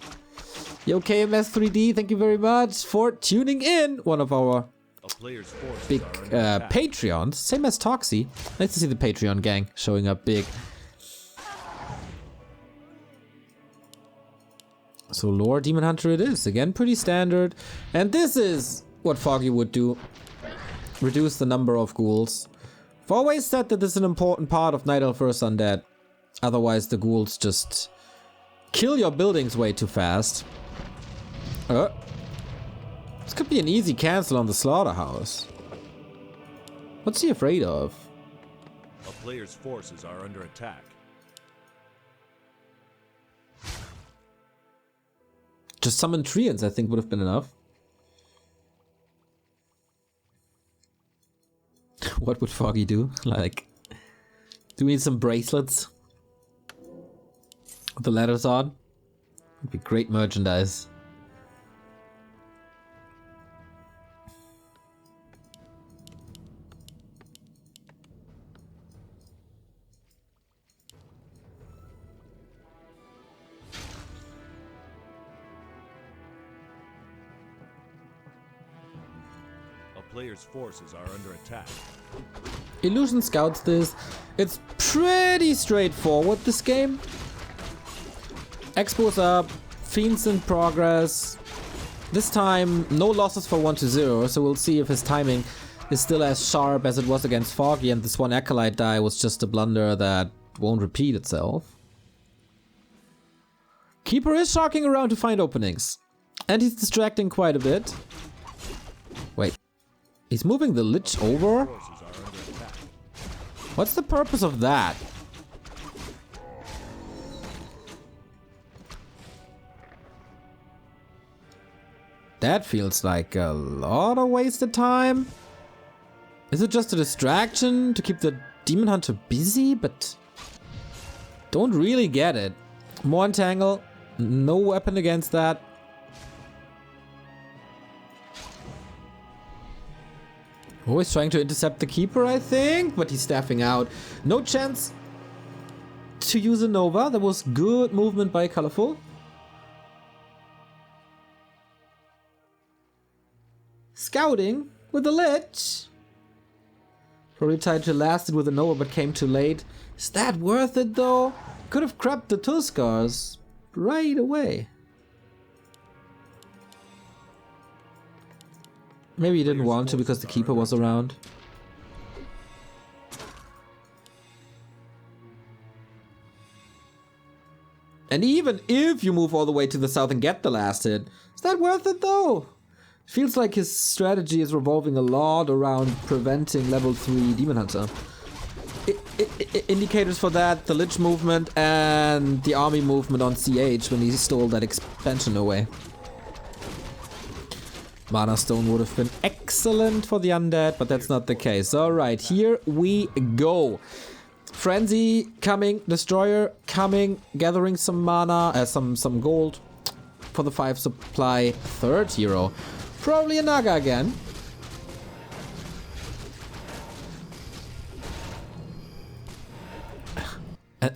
Yo, KMS3D, thank you very much for tuning in. One of our big Patreons, same as Toxie. Nice to see the Patreon gang showing up big. So Lore Demon Hunter it is, again pretty standard. And this is what Foggy would do. Reduce the number of ghouls. I've always said that this is an important part of Night Elf vs Undead. Otherwise the ghouls just kill your buildings way too fast. This could be an easy cancel on the slaughterhouse. What's he afraid of? A player's forces are under attack. Just summon Treants, I think, would have been enough. What would Foggy do? Like, do we need some bracelets with the letters on? Would be great merchandise. Player's forces are under attack. Illusion scouts this. It's pretty straightforward, this game. Expos up, Fiends in progress. This time, no losses for 1-0, so we'll see if his timing is still as sharp as it was against Foggy, and this one Acolyte die was just a blunder that won't repeat itself. Keeper is sharking around to find openings, and he's distracting quite a bit. Wait. He's moving the Lich over? What's the purpose of that? That feels like a lot of wasted time. Is it just a distraction to keep the Demon Hunter busy? But don't really get it. More entangle, no weapon against that. Always trying to intercept the Keeper, I think, but he's staffing out. No chance to use a Nova. That was good movement by Colorful. Scouting with the Lich. Probably tried to last it with a Nova, but came too late. Is that worth it, though? Could have grabbed the Tuskars right away. Maybe he didn't want to because the Keeper was around. And even if you move all the way to the south and get the last hit, is that worth it though? Feels like his strategy is revolving a lot around preventing level 3 Demon Hunter. indicators for that, the Lich movement and the army movement on CH when he stole that expansion away. Mana Stone would have been excellent for the undead, but that's not the case. Alright, here we go. Frenzy coming, Destroyer coming, gathering some mana, some gold for the 5 supply. Third hero. Probably a Naga again.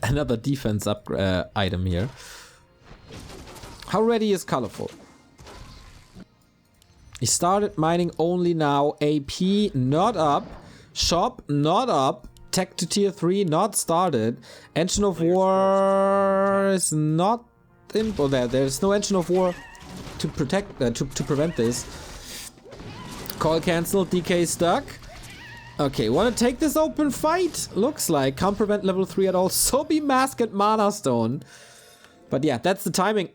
Another defense item here. How ready is Colorful? He started mining only now. AP not up. Shop not up. Tech to tier 3 not started. Engine of War is not in. Oh, there's no Engine of War to protect to prevent this. Call cancelled. DK stuck. Okay, want to take this open fight? Looks like. Can't prevent level 3 at all. So be Mask and Mana Stone. But yeah, that's the timing.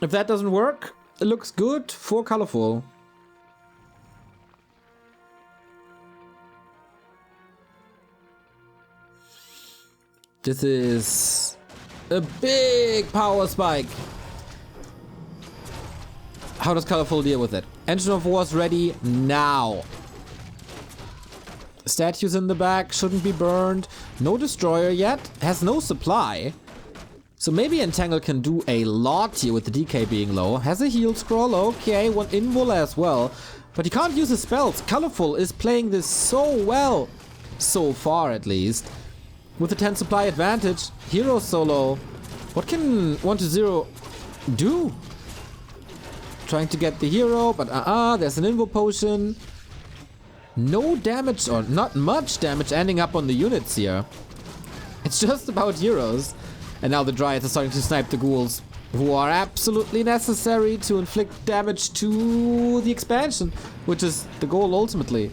If that doesn't work, it looks good for Colorful. This is a big power spike. How does Colorful deal with it? Engine of War is ready now. Statues in the back, shouldn't be burned. No Destroyer yet, has no supply. So maybe Entangle can do a lot here with the DK being low. Has a heal scroll, okay, one invul as well. But he can't use his spells. Colorful is playing this so well. So far at least. With the 10 supply advantage, hero solo. What can 1-0 do? Trying to get the hero, but there's an invul potion. No damage, or not much damage, ending up on the units here. It's just about heroes. And now the Dryads are starting to snipe the ghouls, who are absolutely necessary to inflict damage to the expansion, which is the goal ultimately.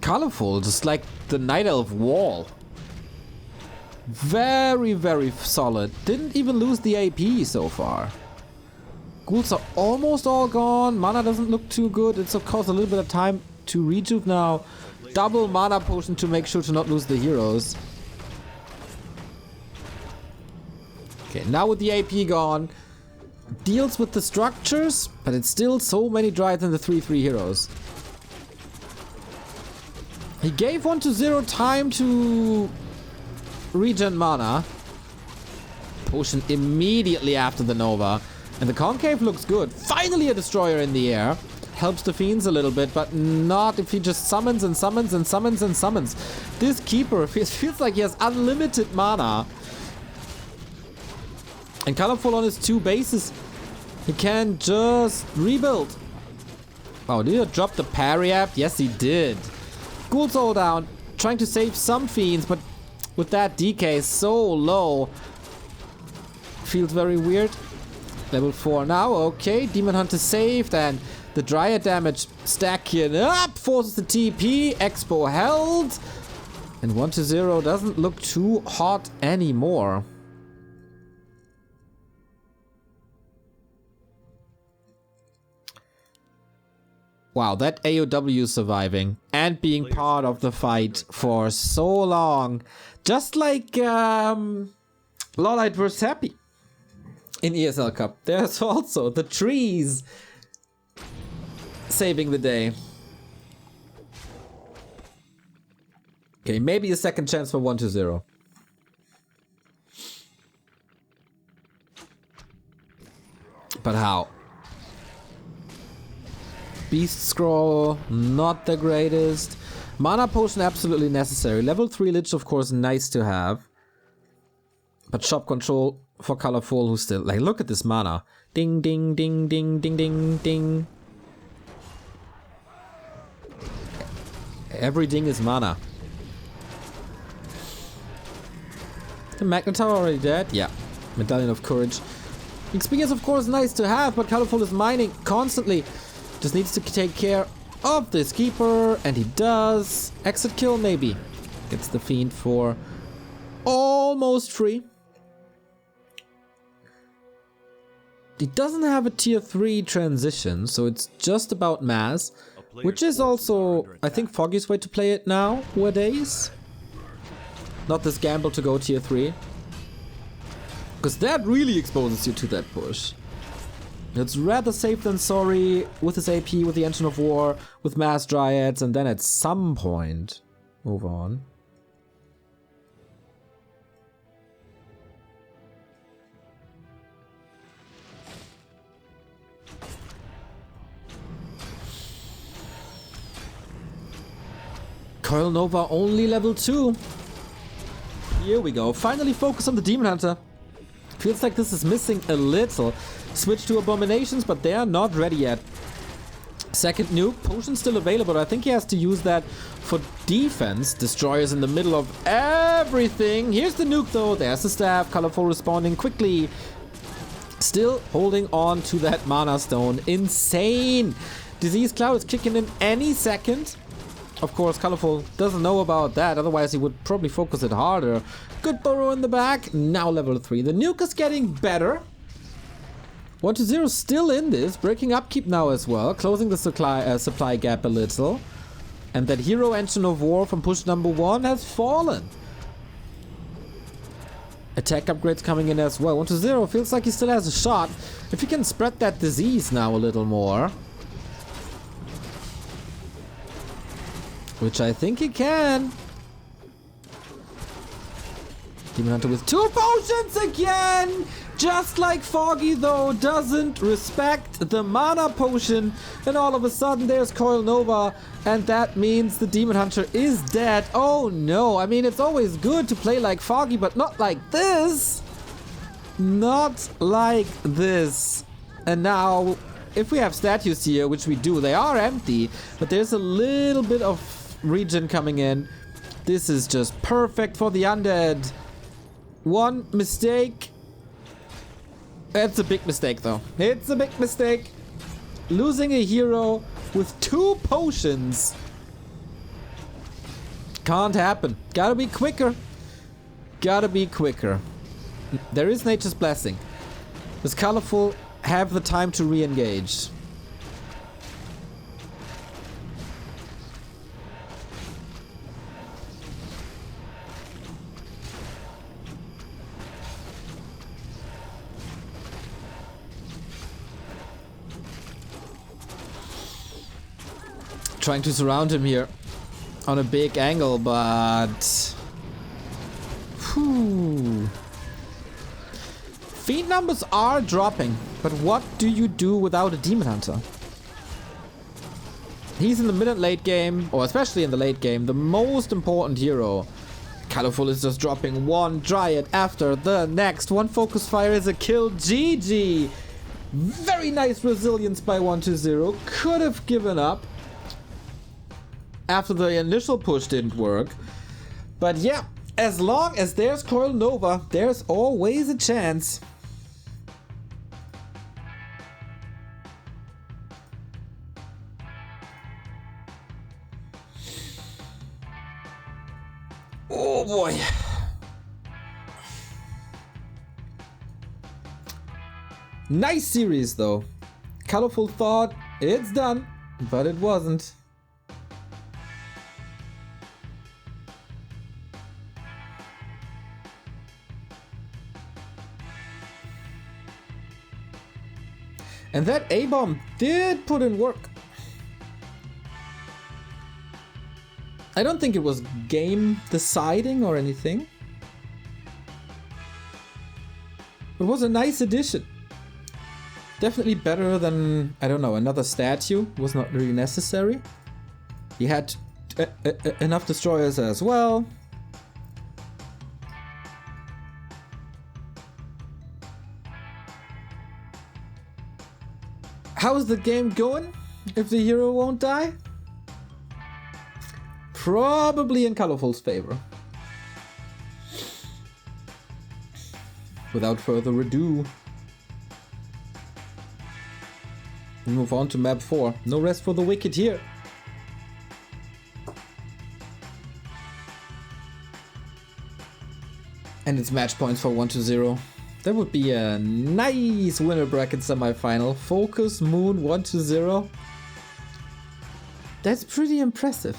Colorful, just like the Night Elf wall. Very, very solid. Didn't even lose the AP so far. Ghouls are almost all gone. Mana doesn't look too good. It's of course a little bit of time to rejuve now. Double mana potion to make sure to not lose the heroes. Okay, now with the AP gone, deals with the structures, but it's still so many Dryads and the 3/3 heroes. He gave 1-0 time to regen mana. Potion immediately after the Nova. And the Concave looks good. Finally a Destroyer in the air. Helps the Fiends a little bit, but not if he just summons and summons and summons and summons. This Keeper feels like he has unlimited mana. And Colorful on his 2 bases, he can just rebuild. Oh, did he drop the parry app? Yes, he did. Ghouls all down, trying to save some Fiends, but with that DK so low, feels very weird. Level 4 now, okay. Demon Hunter saved, and the Dryad damage stacking up, forces the TP. Expo held, and 1-0 doesn't look too hot anymore. Wow, that AOW surviving and being part of the fight for so long. Just like Lawlight vs. Happy in ESL Cup. There's also the trees saving the day. Okay, maybe a second chance for 1-0. But how? Beast Scroll, not the greatest. Mana Potion absolutely necessary. Level 3 Lich, of course, nice to have. But Shop Control for Colorful, who's still... Like, look at this mana. Ding, ding, ding, ding, ding, ding, ding. Every ding is mana. The Magnetar already dead? Yeah. Medallion of Courage. Experience, of course, nice to have, but Colorful is mining constantly. Just needs to take care of this Keeper, and he does. Exit kill, maybe. Gets the Fiend for almost free. He doesn't have a tier 3 transition, so it's just about mass. Which is also, I think, Foggy's way to play it nowadays. Not this gamble to go tier 3. Because that really exposes you to that push. It's rather safe than sorry with his AP, with the Engine of War, with Mass Dryads, and then at some point move on. Coil Nova only level 2. Here we go. Finally focus on the Demon Hunter. Feels like this is missing a little. Switch to Abominations, but they are not ready yet. Second nuke. Potion still available. I think he has to use that for defense. Destroyers in the middle of everything. Here's the nuke though. There's the staff. Colorful responding quickly. Still holding on to that Mana Stone. Insane. Disease Cloud is kicking in any second. Of course, Colorful doesn't know about that, otherwise he would probably focus it harder. Good burrow in the back, now level 3. The nuke is getting better. 1-0 still in this, breaking upkeep now as well, closing the supply gap a little. And that hero Engine of War from push number 1 has fallen. Attack upgrades coming in as well. 1-0 feels like he still has a shot. If he can spread that disease now a little more. Which I think he can. Demon Hunter with 2 potions again! Just like Foggy though, doesn't respect the mana potion. And all of a sudden there's Coil Nova. And that means the Demon Hunter is dead. Oh no, I mean it's always good to play like Foggy, but not like this. Not like this. And now, if we have statues here, which we do, they are empty. But there's a little bit of regen coming in. This is just perfect for the undead. One mistake. It's a big mistake though. It's a big mistake. Losing a hero with 2 potions. Can't happen. Gotta be quicker. Gotta be quicker. There is Nature's Blessing. Does Colorful have the time to re-engage? Trying to surround him here on a big angle, but feed numbers are dropping, but what do you do without a Demon Hunter? He's in the mid and late game, or especially in the late game, the most important hero. Colorful is just dropping one Dryad after the next. One Focus Fire is a kill. GG. Very nice resilience by 1-0. Could have given up after the initial push didn't work. But yeah, as long as there's Coil Nova, there's always a chance. Oh boy. Nice series though. Colorful thought it's done, but it wasn't. And that A-bomb did put in work. I don't think it was game deciding or anything. It was a nice addition. Definitely better than, I don't know, another statue. Was not really necessary. He had enough destroyers as well. How's the game going if the hero won't die? Probably in Colorful's favor. Without further ado, we move on to map 4. No rest for the wicked here. And it's match points for 1-0. That would be a nice winner bracket semi-final. Focus Moon 1-0. That's pretty impressive.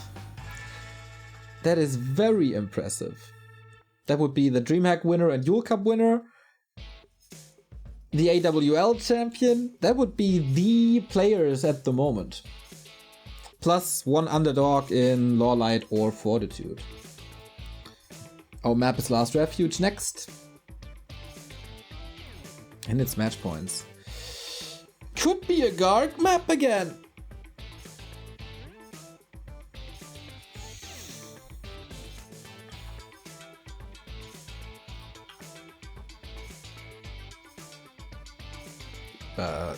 That is very impressive. That would be the DreamHack winner and Yule Cup winner. The AWL champion. That would be the players at the moment. Plus one underdog in Lawlight or Fortitude. Our map is Last Refuge next. And it's match points. Could be a Garg map again. But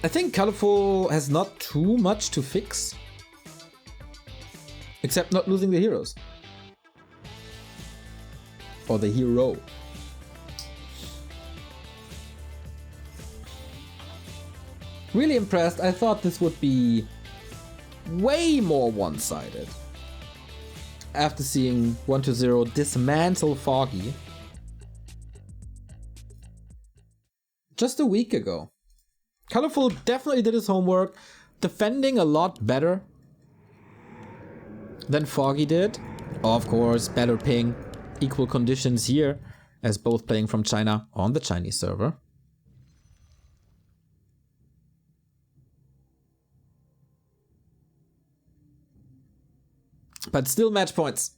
I think Colorful has not too much to fix. Except not losing the heroes. Or the hero. Really impressed. I thought this would be way more one-sided. After seeing 1-0 dismantle Foggy just a week ago. Colorful definitely did his homework, defending a lot better than Foggy did. Of course, better ping, equal conditions here, as both playing from China on the Chinese server. But still match points.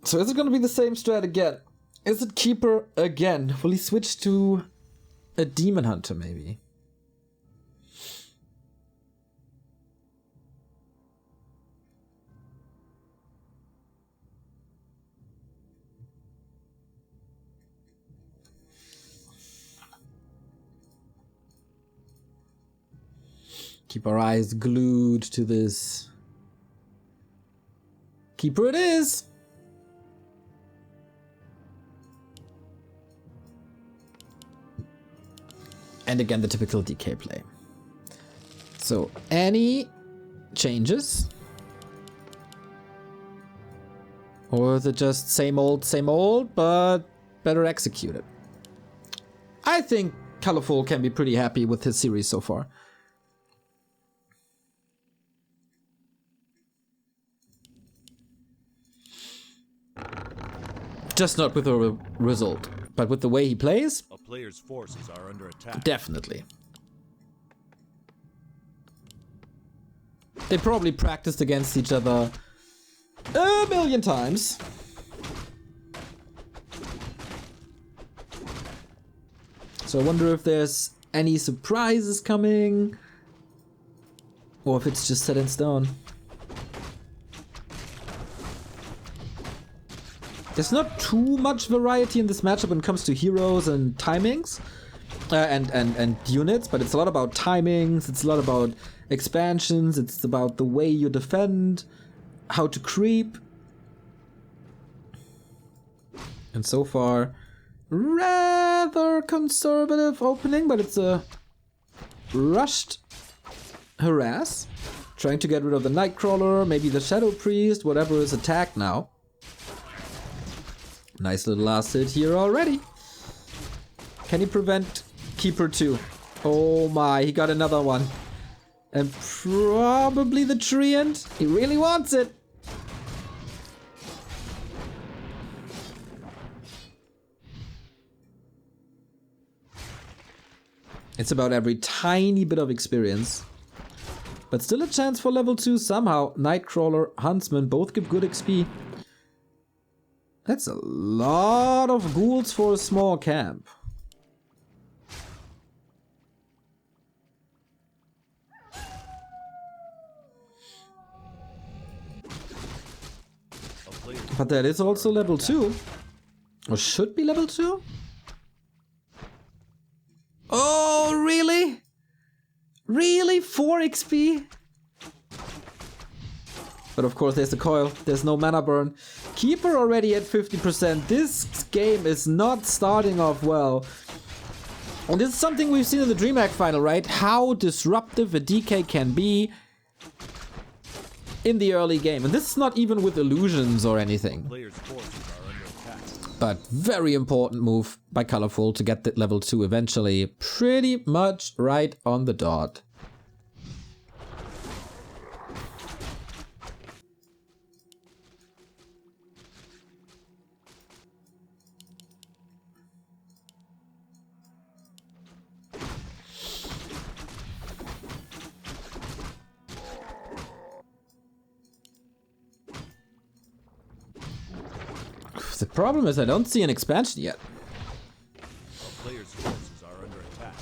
So is it going to be the same strat again? Is it Keeper again? Will he switch to a Demon Hunter maybe? Keep our eyes glued to this. Keeper it is! And again, the typical DK play. So, any changes? Or is it just same old, but better executed? I think Colorful can be pretty happy with his series so far. Just not with a result, but with the way he plays. A player's forces are under attack. Definitely. They probably practiced against each other a million times. So I wonder if there's any surprises coming, or if it's just set in stone. There's not too much variety in this matchup when it comes to heroes and timings and units, but it's a lot about timings, it's a lot about expansions, it's about the way you defend, how to creep. And so far, rather conservative opening, but it's a rushed harass. Trying to get rid of the Nightcrawler, maybe the Shadow Priest, whatever is attacked now. Nice little last hit here already. Can he prevent Keeper 2? Oh my, he got another one. And probably the Treant. He really wants it. It's about every tiny bit of experience. But still a chance for level 2 somehow. Nightcrawler, Huntsman, both give good XP. That's a lot of ghouls for a small camp. But that is also level 2. Or should be level 2? Oh, really? Really? 4 XP? But of course there's the coil, there's no mana burn. Keeper already at 50%. This game is not starting off well. And this is something we've seen in the DreamHack final, right? How disruptive a DK can be in the early game. And this is not even with illusions or anything. Players' forces are under attack. But very important move by Colorful to get that level 2 eventually. Pretty much right on the dot. The problem is I don't see an expansion yet. A player's forces are under attack.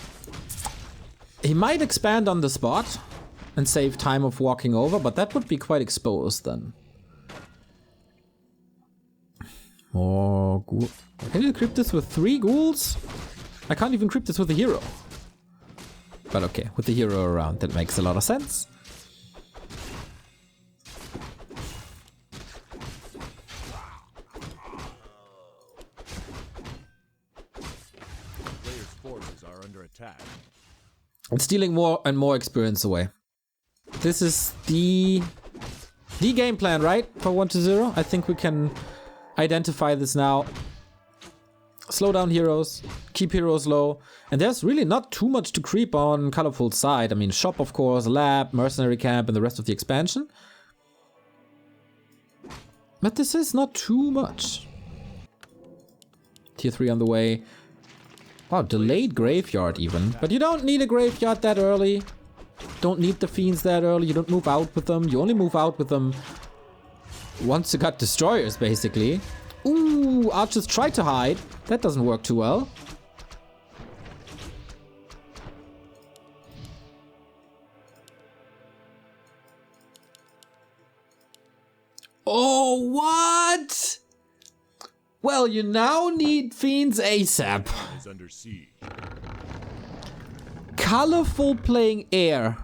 He might expand on the spot and save time of walking over, but that would be quite exposed then. More ghoul. Can you equip this with 3 ghouls? I can't even equip this with a hero. But okay, with the hero around, that makes a lot of sense. Attack. It's stealing more and more experience away. This is the game plan, right? For 1-0. I think we can identify this now. Slow down heroes, keep heroes low, and there's really not too much to creep on Colorful's side. I mean, shop, of course, lab, mercenary camp, and the rest of the expansion. But this is not too much. Tier 3 on the way. Wow, delayed graveyard even. But you don't need a graveyard that early. Don't need the fiends that early. You don't move out with them. You only move out with them once you got destroyers, basically. Ooh, archers try to hide. That doesn't work too well. Oh, what? Well, you now need fiends ASAP. Is under siege. Colorful playing eer.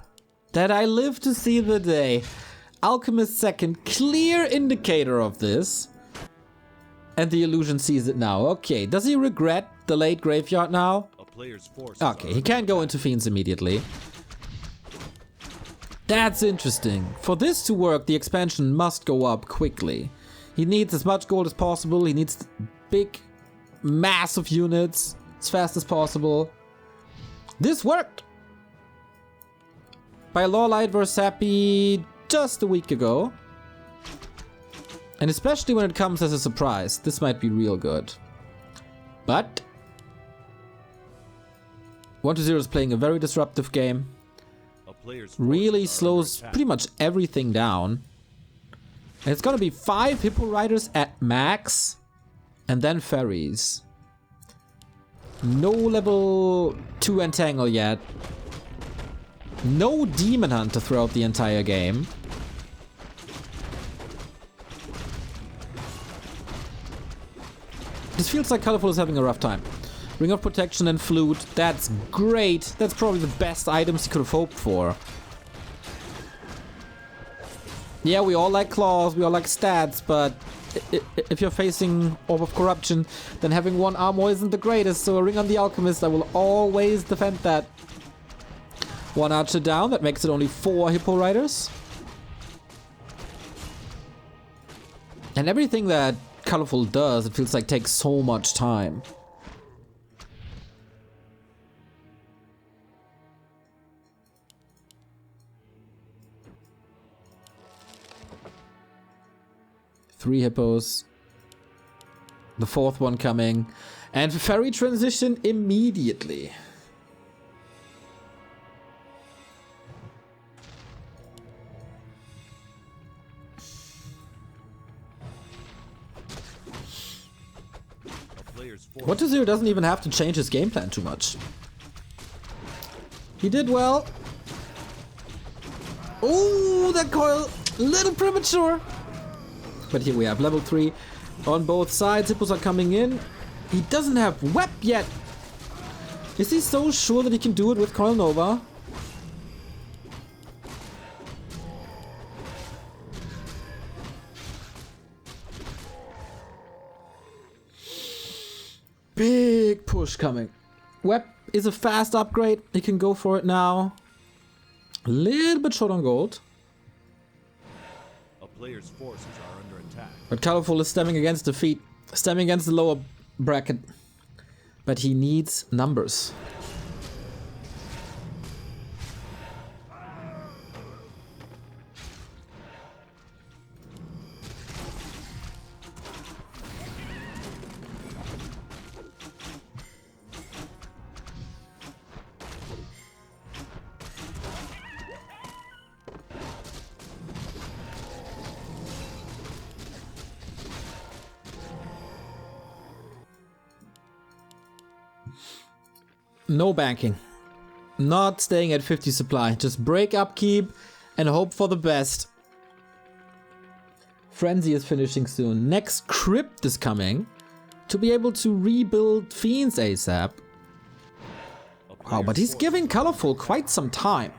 That I live to see the day. Alchemist second, clear indicator of this. And the illusion sees it now. Okay, does he regret the late graveyard now? A player's forces Okay, he can't go into fiends immediately. That's interesting. For this to work, the expansion must go up quickly. He needs as much gold as possible. He needs big, massive units as fast as possible. This worked! By Lawlight vs. Happy just a week ago. And especially when it comes as a surprise, this might be real good. But 1-0 is playing a very disruptive game. Really slows pretty much everything down. And it's gonna be 5 Hippo Riders at max, and then Fairies. No level 2 Entangle yet. No Demon Hunter throughout the entire game. This feels like Colorful is having a rough time. Ring of Protection and Flute, that's great. That's probably the best items you could have hoped for. Yeah, we all like claws, we all like stats, but if you're facing Orb of Corruption, then having 1 armor isn't the greatest, so a Ring on the Alchemist, I will always defend that. 1 archer down, that makes it only 4 Hippo Riders. And everything that Colorful does, it feels like takes so much time. Three hippos. The 4th one coming. And Fairy transition immediately. What to Zero doesn't even have to change his game plan too much. He did well. Oh, that coil, little premature. But here we have level 3 on both sides. Hippos are coming in. He doesn't have Web yet. Is he so sure that he can do it with Coil Nova? Big push coming. Web is a fast upgrade. He can go for it now. A little bit short on gold. A player's forces are under attack. But Colorful is stemming against defeat. Stemming against the lower bracket. But he needs numbers. No banking. Not staying at 50 supply. Just break upkeep and hope for the best. Frenzy is finishing soon. Next Crypt is coming to be able to rebuild Fiends ASAP. Wow, but he's giving Colorful quite some time.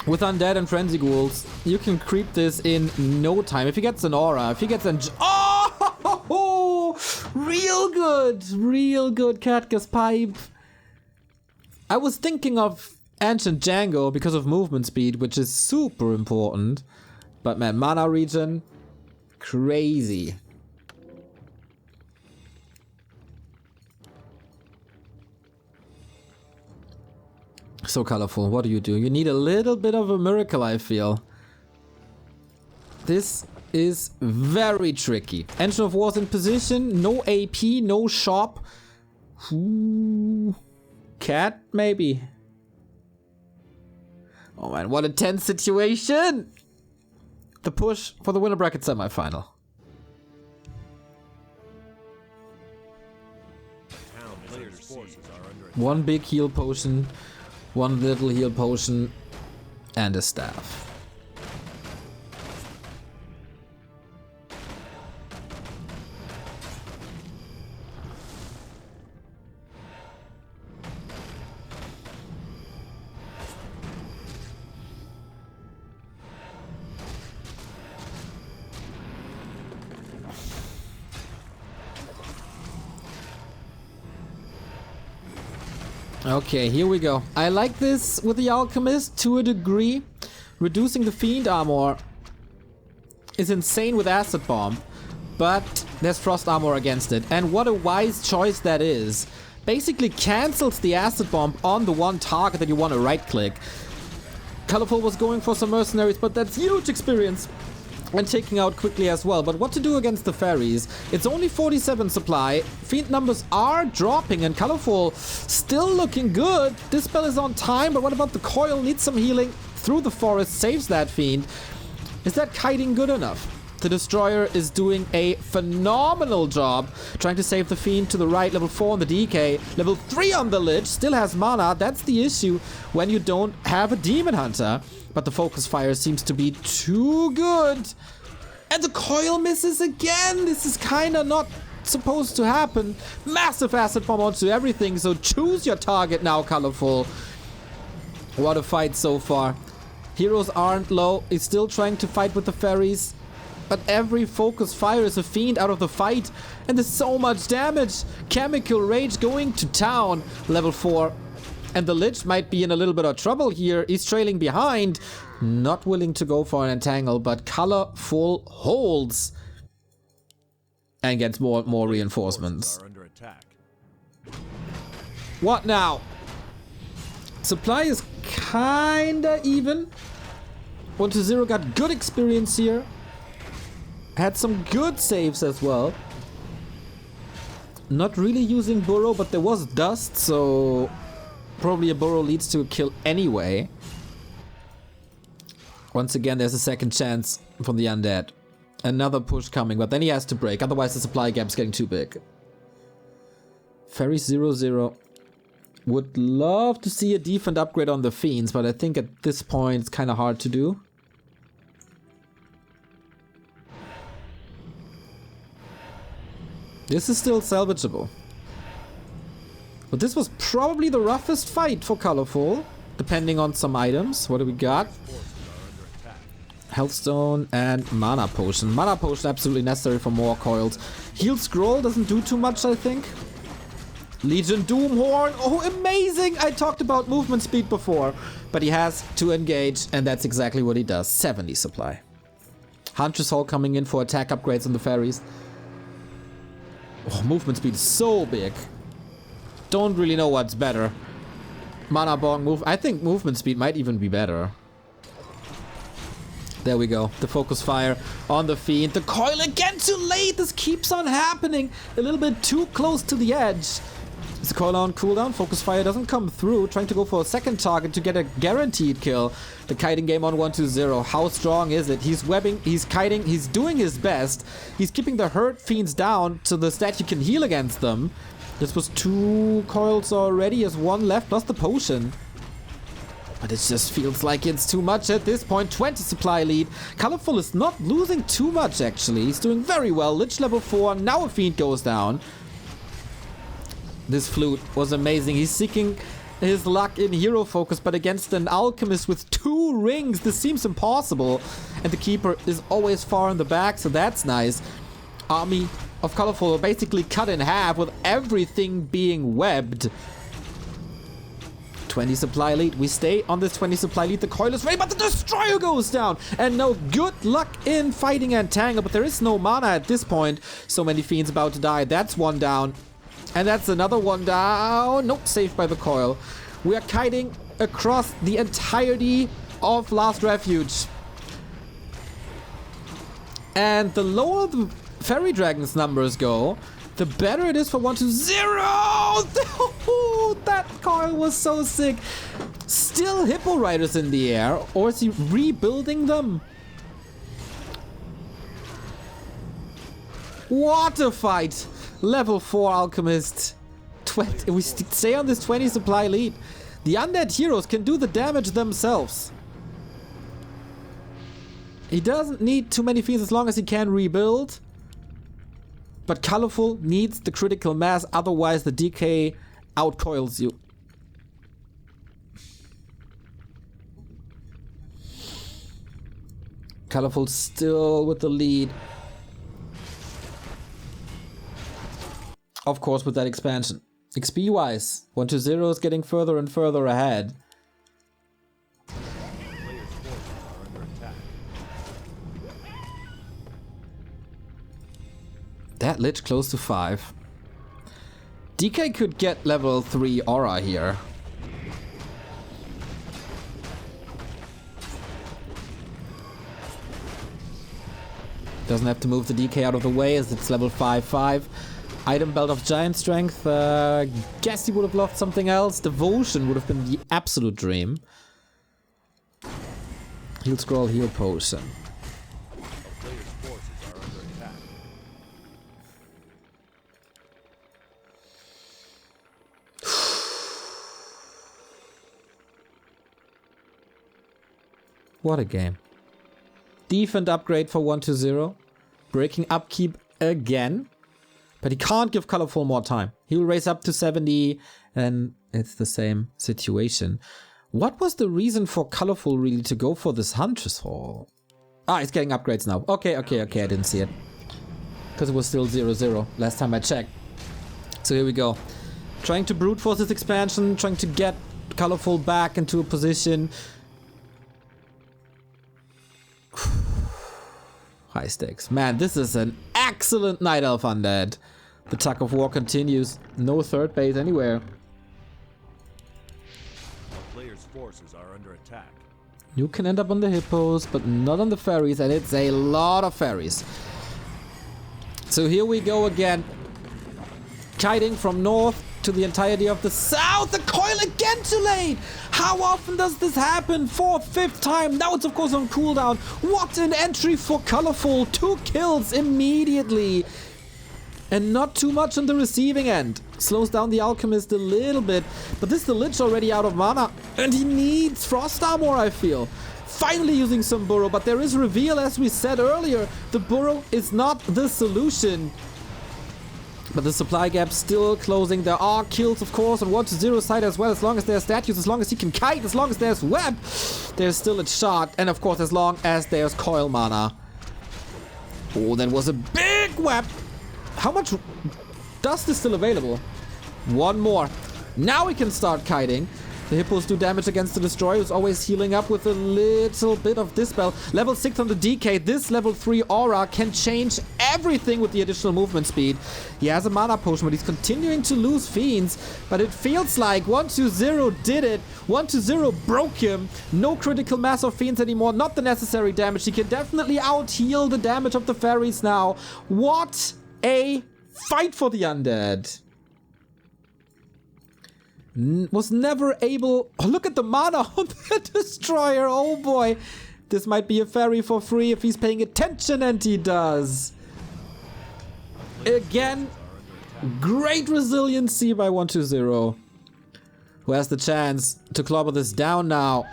With Undead and Frenzy Ghouls, you can creep this in no time. If he gets an Aura, if he gets an... Oh! Real good Katka's Pipe. I was thinking of Ancient Django because of movement speed, which is super important. But man, mana regen, crazy. So Colorful, what do? You need a little bit of a miracle, I feel. This is very tricky. Engine of War's in position, no AP, no shop. Ooh. Cat, maybe. Oh man, what a tense situation! The push for the winner bracket semifinal. One big heal potion, one little heal potion, and a staff. Okay, here we go. I like this with the Alchemist to a degree. Reducing the Fiend armor is insane with Acid Bomb, but there's Frost armor against it. And what a wise choice that is. Basically cancels the Acid Bomb on the one target that you want to right click. Colorful was going for some mercenaries, but that's huge experience. And taking out quickly as well. But what to do against the fairies? It's only 47 supply. Fiend numbers are dropping and Colorful still looking good. This spell is on time, but what about the coil? Needs some healing through the forest. Saves that Fiend. Is that kiting good enough? The Destroyer is doing a phenomenal job trying to save the Fiend to the right. Level 4 on the DK. Level 3 on the Lich. Still has mana. That's the issue when you don't have a Demon Hunter. But the focus fire seems to be too good. And the coil misses again. This is kind of not supposed to happen. Massive acid bomb onto everything. So choose your target now, Colorful. What a fight so far. Heroes aren't low. He's still trying to fight with the fairies. But every focus fire is a Fiend out of the fight. And there's so much damage. Chemical Rage going to town. Level 4. And the Lich might be in a little bit of trouble here. He's trailing behind. Not willing to go for an entangle, but Colorful holds. And gets more and more reinforcements. What now? Supply is kinda even. 1-0 got good experience here. Had some good saves as well. Not really using Burrow, but there was dust, so... Probably a Burrow leads to a kill anyway. Once again, there's a second chance from the Undead. Another push coming, but then he has to break. Otherwise, the supply gap's getting too big. Fairy 0-0. Would love to see a defense upgrade on the Fiends, but I think at this point it's kind of hard to do. This is still salvageable. But this was probably the roughest fight for Colorful, depending on some items. What do we got? Healthstone and Mana Potion. Mana Potion absolutely necessary for more coils. Heal Scroll doesn't do too much, I think. Legion Doomhorn. Oh, amazing! I talked about movement speed before. But he has to engage, and that's exactly what he does. 70 supply. Huntress Hall coming in for attack upgrades on the fairies. Oh, movement speed is so big. Don't really know what's better. Mana Bong move. I think movement speed might even be better. There we go. The focus fire on the Fiend. The coil again too late. This keeps on happening. A little bit too close to the edge. Is the coil on cooldown? Focus fire doesn't come through. Trying to go for a second target to get a guaranteed kill. The kiting game on 1-2-0. How strong is it? He's webbing. He's kiting. He's doing his best. He's keeping the hurt Fiends down so the stat you can heal against them. This was 2 coils already. He has 1 left plus the potion. But it just feels like it's too much at this point. 20 supply lead. Colorful is not losing too much, actually. He's doing very well. Lich level 4. Now a Fiend goes down. This flute was amazing. He's seeking his luck in hero focus, but against an alchemist with 2 rings, this seems impossible. And the keeper is always far in the back, so that's nice. Army of Colorful basically cut in half with everything being webbed. 20 supply lead. We stay on this 20 supply lead. The coil is ready, but the destroyer goes down. And no good luck in fighting Entangle, but there is no mana at this point. So many Fiends about to die. That's 1 down. And that's another 1 down. Nope, saved by the coil. We are kiting across the entirety of Last Refuge. And the lower the Fairy Dragon's numbers go, the better it is for 1-2-0. That coil was so sick. Still Hippo Riders in the air, or is he rebuilding them? What a fight! Level 4 Alchemist. 20. We stay on this 20 supply lead. The undead heroes can do the damage themselves. He doesn't need too many fiends as long as he can rebuild. But Colorful needs the critical mass, otherwise the DK outcoils you. Colorful still with the lead. Of course, with that expansion. XP wise, 1-2-0 is getting further and further ahead. That Lich close to 5. DK could get level 3 aura here. Doesn't have to move the DK out of the way as it's level 5-5. Item belt of giant strength. Guess he would have loved something else. Devotion would have been the absolute dream. Heal scroll, heal potion. What a game. Defend upgrade for 1-2-0. Breaking upkeep again. But he can't give Colorful more time. He will raise up to 70 and it's the same situation. What was the reason for Colorful really to go for this Huntress Hall? Ah, he's getting upgrades now. Okay, I didn't see it. Because it was still 0-0 last time I checked. So here we go. Trying to brute force this expansion, trying to get Colorful back into a position. High stakes. Man, this is an excellent Night Elf undead. The tug of war continues. No third base anywhere. The player's forces are under attack. You can end up on the hippos, but not on the fairies, and it's a lot of fairies. So here we go again. Kiting from north to the entirety of the south. The coil again too late. How often does this happen? 4th, 5th time. Now it's of course on cooldown. What an entry for Colorful. 2 kills immediately. And not too much on the receiving end. Slows down the Alchemist a little bit. But this is the Lich already out of mana. And he needs Frost Armor, I feel. Finally using some Burrow. But there is reveal, as we said earlier. The Burrow is not the solution. But the supply gap still closing. There are kills, of course, on 1-2-0 side as well. As long as there's statues, as long as he can kite, as long as there's web, there's still a shot. And of course, as long as there's coil mana. Oh, that was a big web. How much dust is still available? 1 more. Now we can start kiting. The hippos do damage against the destroyer, who's always healing up with a little bit of dispel. Level 6 on the DK. This level 3 aura can change everything with the additional movement speed. He has a mana potion, but he's continuing to lose fiends. But it feels like 1-2-0 did it. 1-2-0 broke him. No critical mass of fiends anymore. Not the necessary damage. He can definitely out-heal the damage of the fairies now. What a fight for the undead. Was never able... Oh, look at the mana on the destroyer. Oh boy. This might be a fairy for free if he's paying attention, and he does. Again, great resiliency by 1-2-0. Who has the chance to clobber this down now?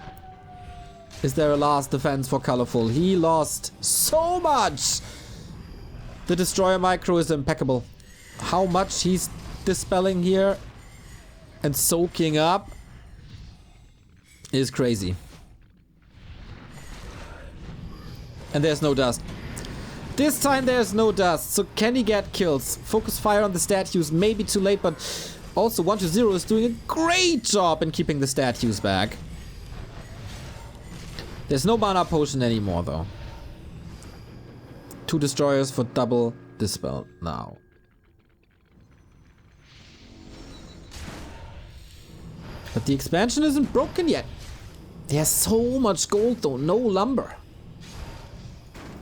Is there a last defense for Colorful? He lost so much. The destroyer micro is impeccable. How much he's dispelling here and soaking up is crazy. And there's no dust. This time there's no dust. So can he get kills? Focus fire on the statues. Maybe too late, but also 1-2-0 is doing a great job in keeping the statues back. There's no mana potion anymore though. 2 destroyers for double dispel now. But the expansion isn't broken yet. There's so much gold though, no lumber.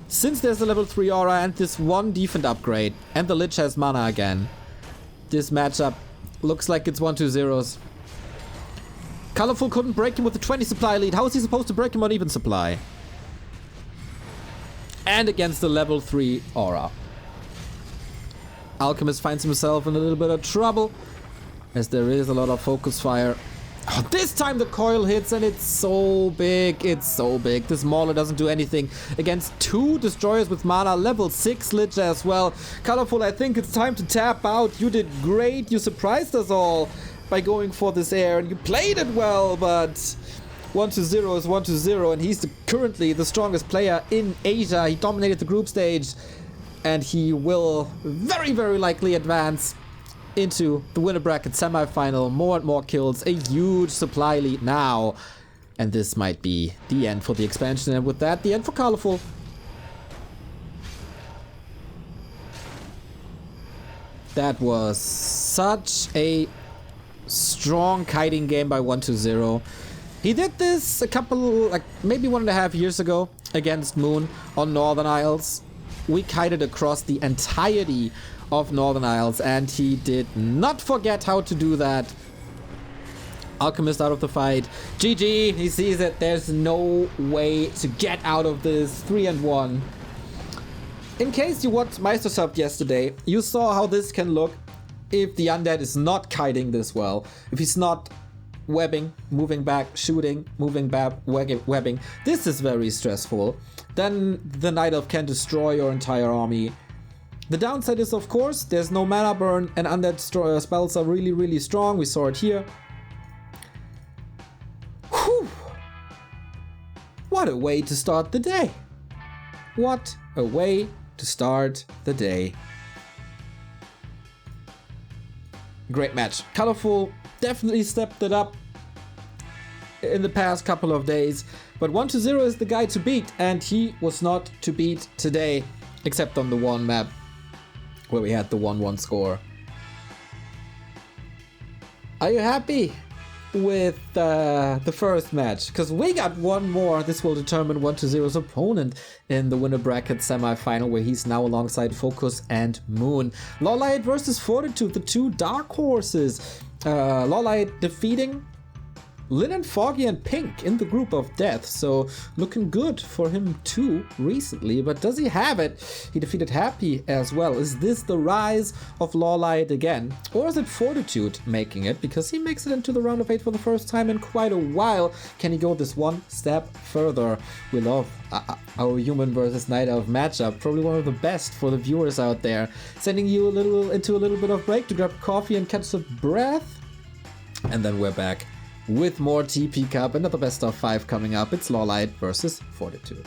Since there's a level 3 aura and this 1 defense upgrade, and the Lich has mana again, this matchup looks like it's 1-2-0s. Colorful couldn't break him with a 20 supply lead. How is he supposed to break him on even supply? And against the level 3 aura. Alchemist finds himself in a little bit of trouble, as there is a lot of focus fire. Oh, this time the coil hits and it's so big. It's so big. This Mauler doesn't do anything against 2 destroyers with mana. Level 6 Lich as well. Colorful, I think it's time to tap out. You did great. You surprised us all by going for this air. And you played it well, but 1-2-0 is 1-2-0. And he's currently the strongest player in Asia. He dominated the group stage. And he will very, very likely advance into the winner bracket semifinal. More and more kills, a huge supply lead now, and this might be the end for the expansion, and with that the end for Colorful. That was such a strong kiting game by 1-2-0. He did this a couple, like maybe 1.5 years ago against Moon on Northern Isles. We kited across the entirety of Northern Isles, and he did not forget how to do that. Alchemist out of the fight. GG, he sees it. There's no way to get out of this. 3-1. In case you watched Meisterschaft yesterday, you saw how this can look if the undead is not kiting this well. If he's not webbing, moving back, shooting, moving back, webbing. This is very stressful. Then the Night Elf can destroy your entire army. The downside is, of course, there's no mana burn, and undead spells are really, really strong. We saw it here. Whew! What a way to start the day. What a way to start the day. Great match. Colorful definitely stepped it up in the past couple of days, but 1-2-0 is the guy to beat, and he was not to beat today, except on the one map where we had the 1-1 score. Are you happy with the first match? Because we got one more. This will determine 1-2-0's opponent in the winner bracket semifinal, where he's now alongside Focus and Moon. Lawlight versus Fortitude, the 2 dark horses. Lawlight defeating Linen, Foggy, and Pink in the group of death, so looking good for him too recently. But does he have it? He defeated Happy as well. Is this the rise of Lawlight again? Or is it Fortitude making it? Because he makes it into the round of 8 for the first time in quite a while. Can he go this one step further? We love our human versus Night Elf matchup. Probably one of the best for the viewers out there. Sending you into a little bit of break to grab coffee and catch some breath. And then we're back with more TP Cup, another best of 5 coming up. It's Lawlight versus Fortitude.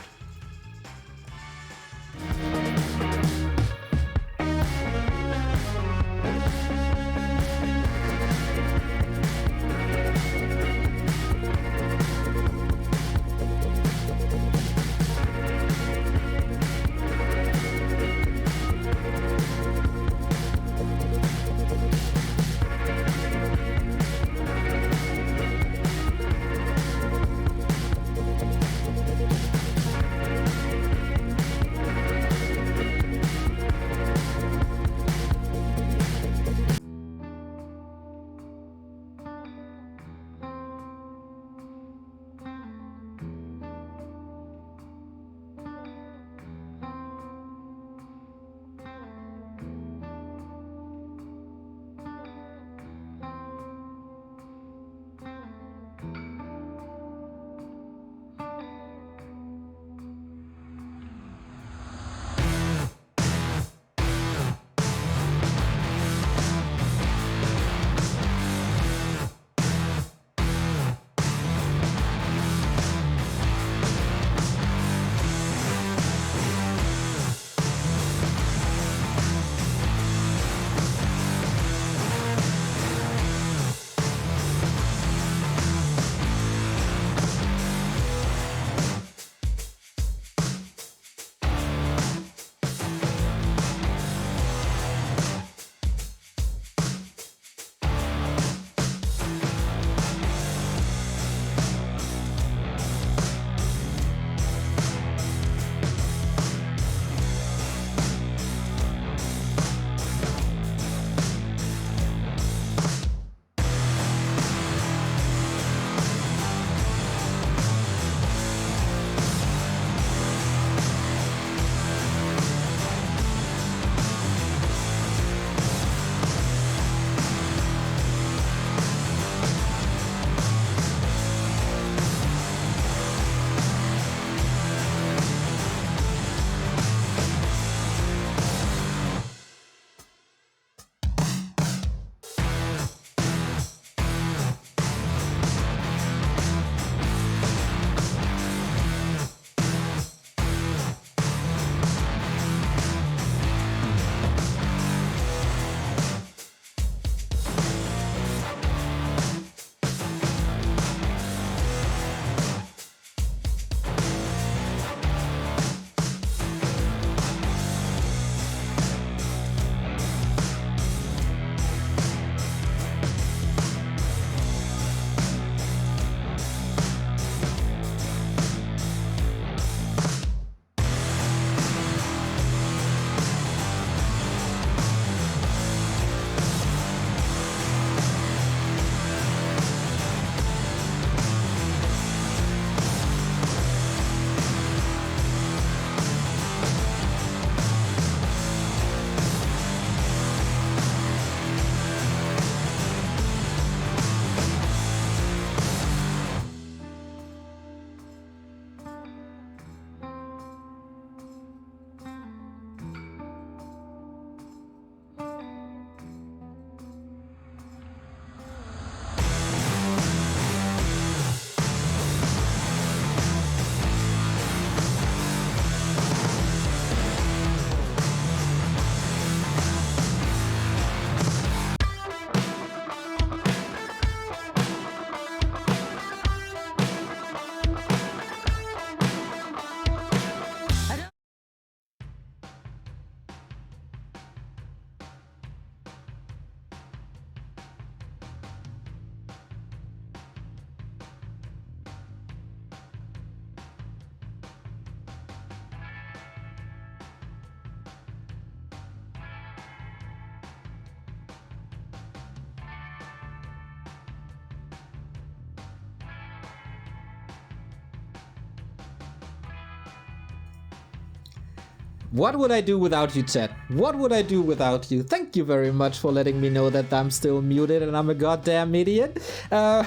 What would I do without you, chat? What would I do without you? Thank you very much for letting me know that I'm still muted and I'm a goddamn idiot. I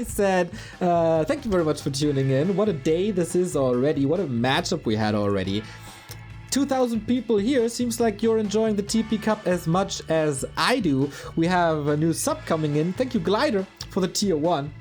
said, thank you very much for tuning in. What a day this is already. What a matchup we had already. 2,000 people here. Seems like you're enjoying the TP Cup as much as I do. We have a new sub coming in. Thank you, Glider, for the tier 1.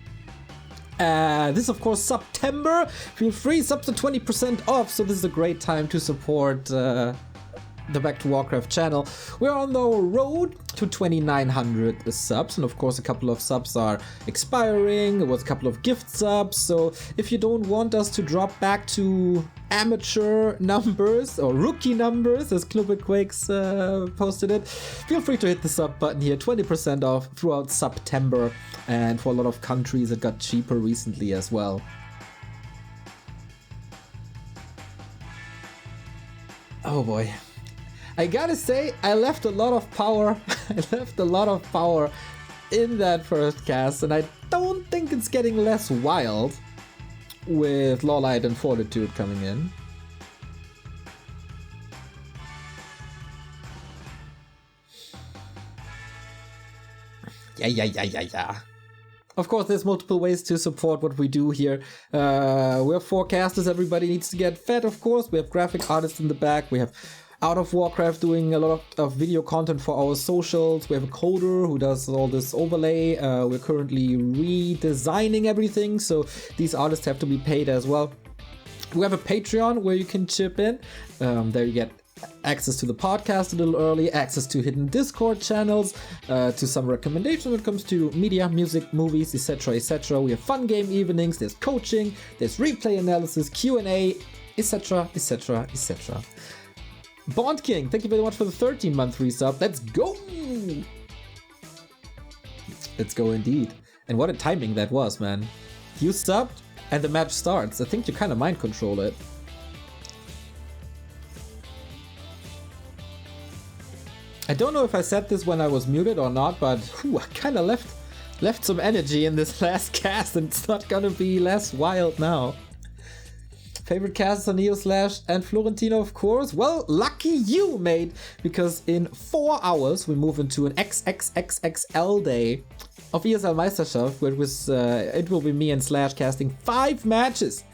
This is of course September. Feel free, subs are 20% off, so this is a great time to support the Back to Warcraft channel. We're on the road to 2,900 subs, and of course a couple of subs are expiring. There was a couple of gift subs, so if you don't want us to drop back to amateur numbers or rookie numbers, as Quakes posted it, feel free to hit the sub button here. 20% off throughout September, and for a lot of countries it got cheaper recently as well. Oh boy. I gotta say, I left a lot of power. I left a lot of power in that first cast, and I don't think it's getting less wild with Lawlight and Fortitude coming in. Yeah. Of course, there's multiple ways to support what we do here. We're forecasters, everybody needs to get fed, of course. We have graphic artists in the back. We have Out of Warcraft doing a lot of video content for our socials. We have a coder who does all this overlay. We're currently redesigning everything, so these artists have to be paid as well. We have a Patreon where you can chip in. There you get access to the podcast a little early, access to hidden Discord channels, to some recommendations when it comes to media, music, movies, etc, etc. We have fun game evenings, there's coaching, there's replay analysis, Q&A, etc, etc, etc. Bond King, thank you very much for the 13-month resub. Let's go! Let's go indeed. And what a timing that was, man. You subbed and the match starts. I think you kind of mind control it. I don't know if I said this when I was muted or not, but I kind of left some energy in this last cast, and it's not gonna be less wild now. Favorite casts are Neo Slash and Florentino, of course. Well, lucky you, mate, because in 4 hours we move into an XXXXL day of ESL Meisterschaft, where it will be me and Slash casting 5 matches.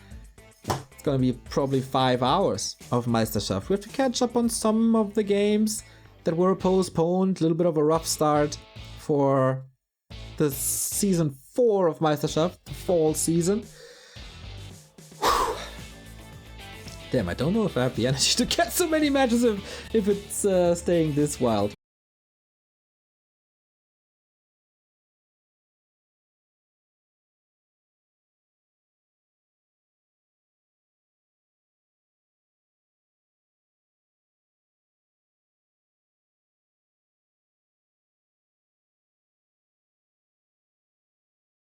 It's gonna be probably 5 hours of Meisterschaft. We have to catch up on some of the games that were postponed. A little bit of a rough start for the season 4 of Meisterschaft, the fall season. Damn, I don't know if I have the energy to get so many matches if it's staying this wild.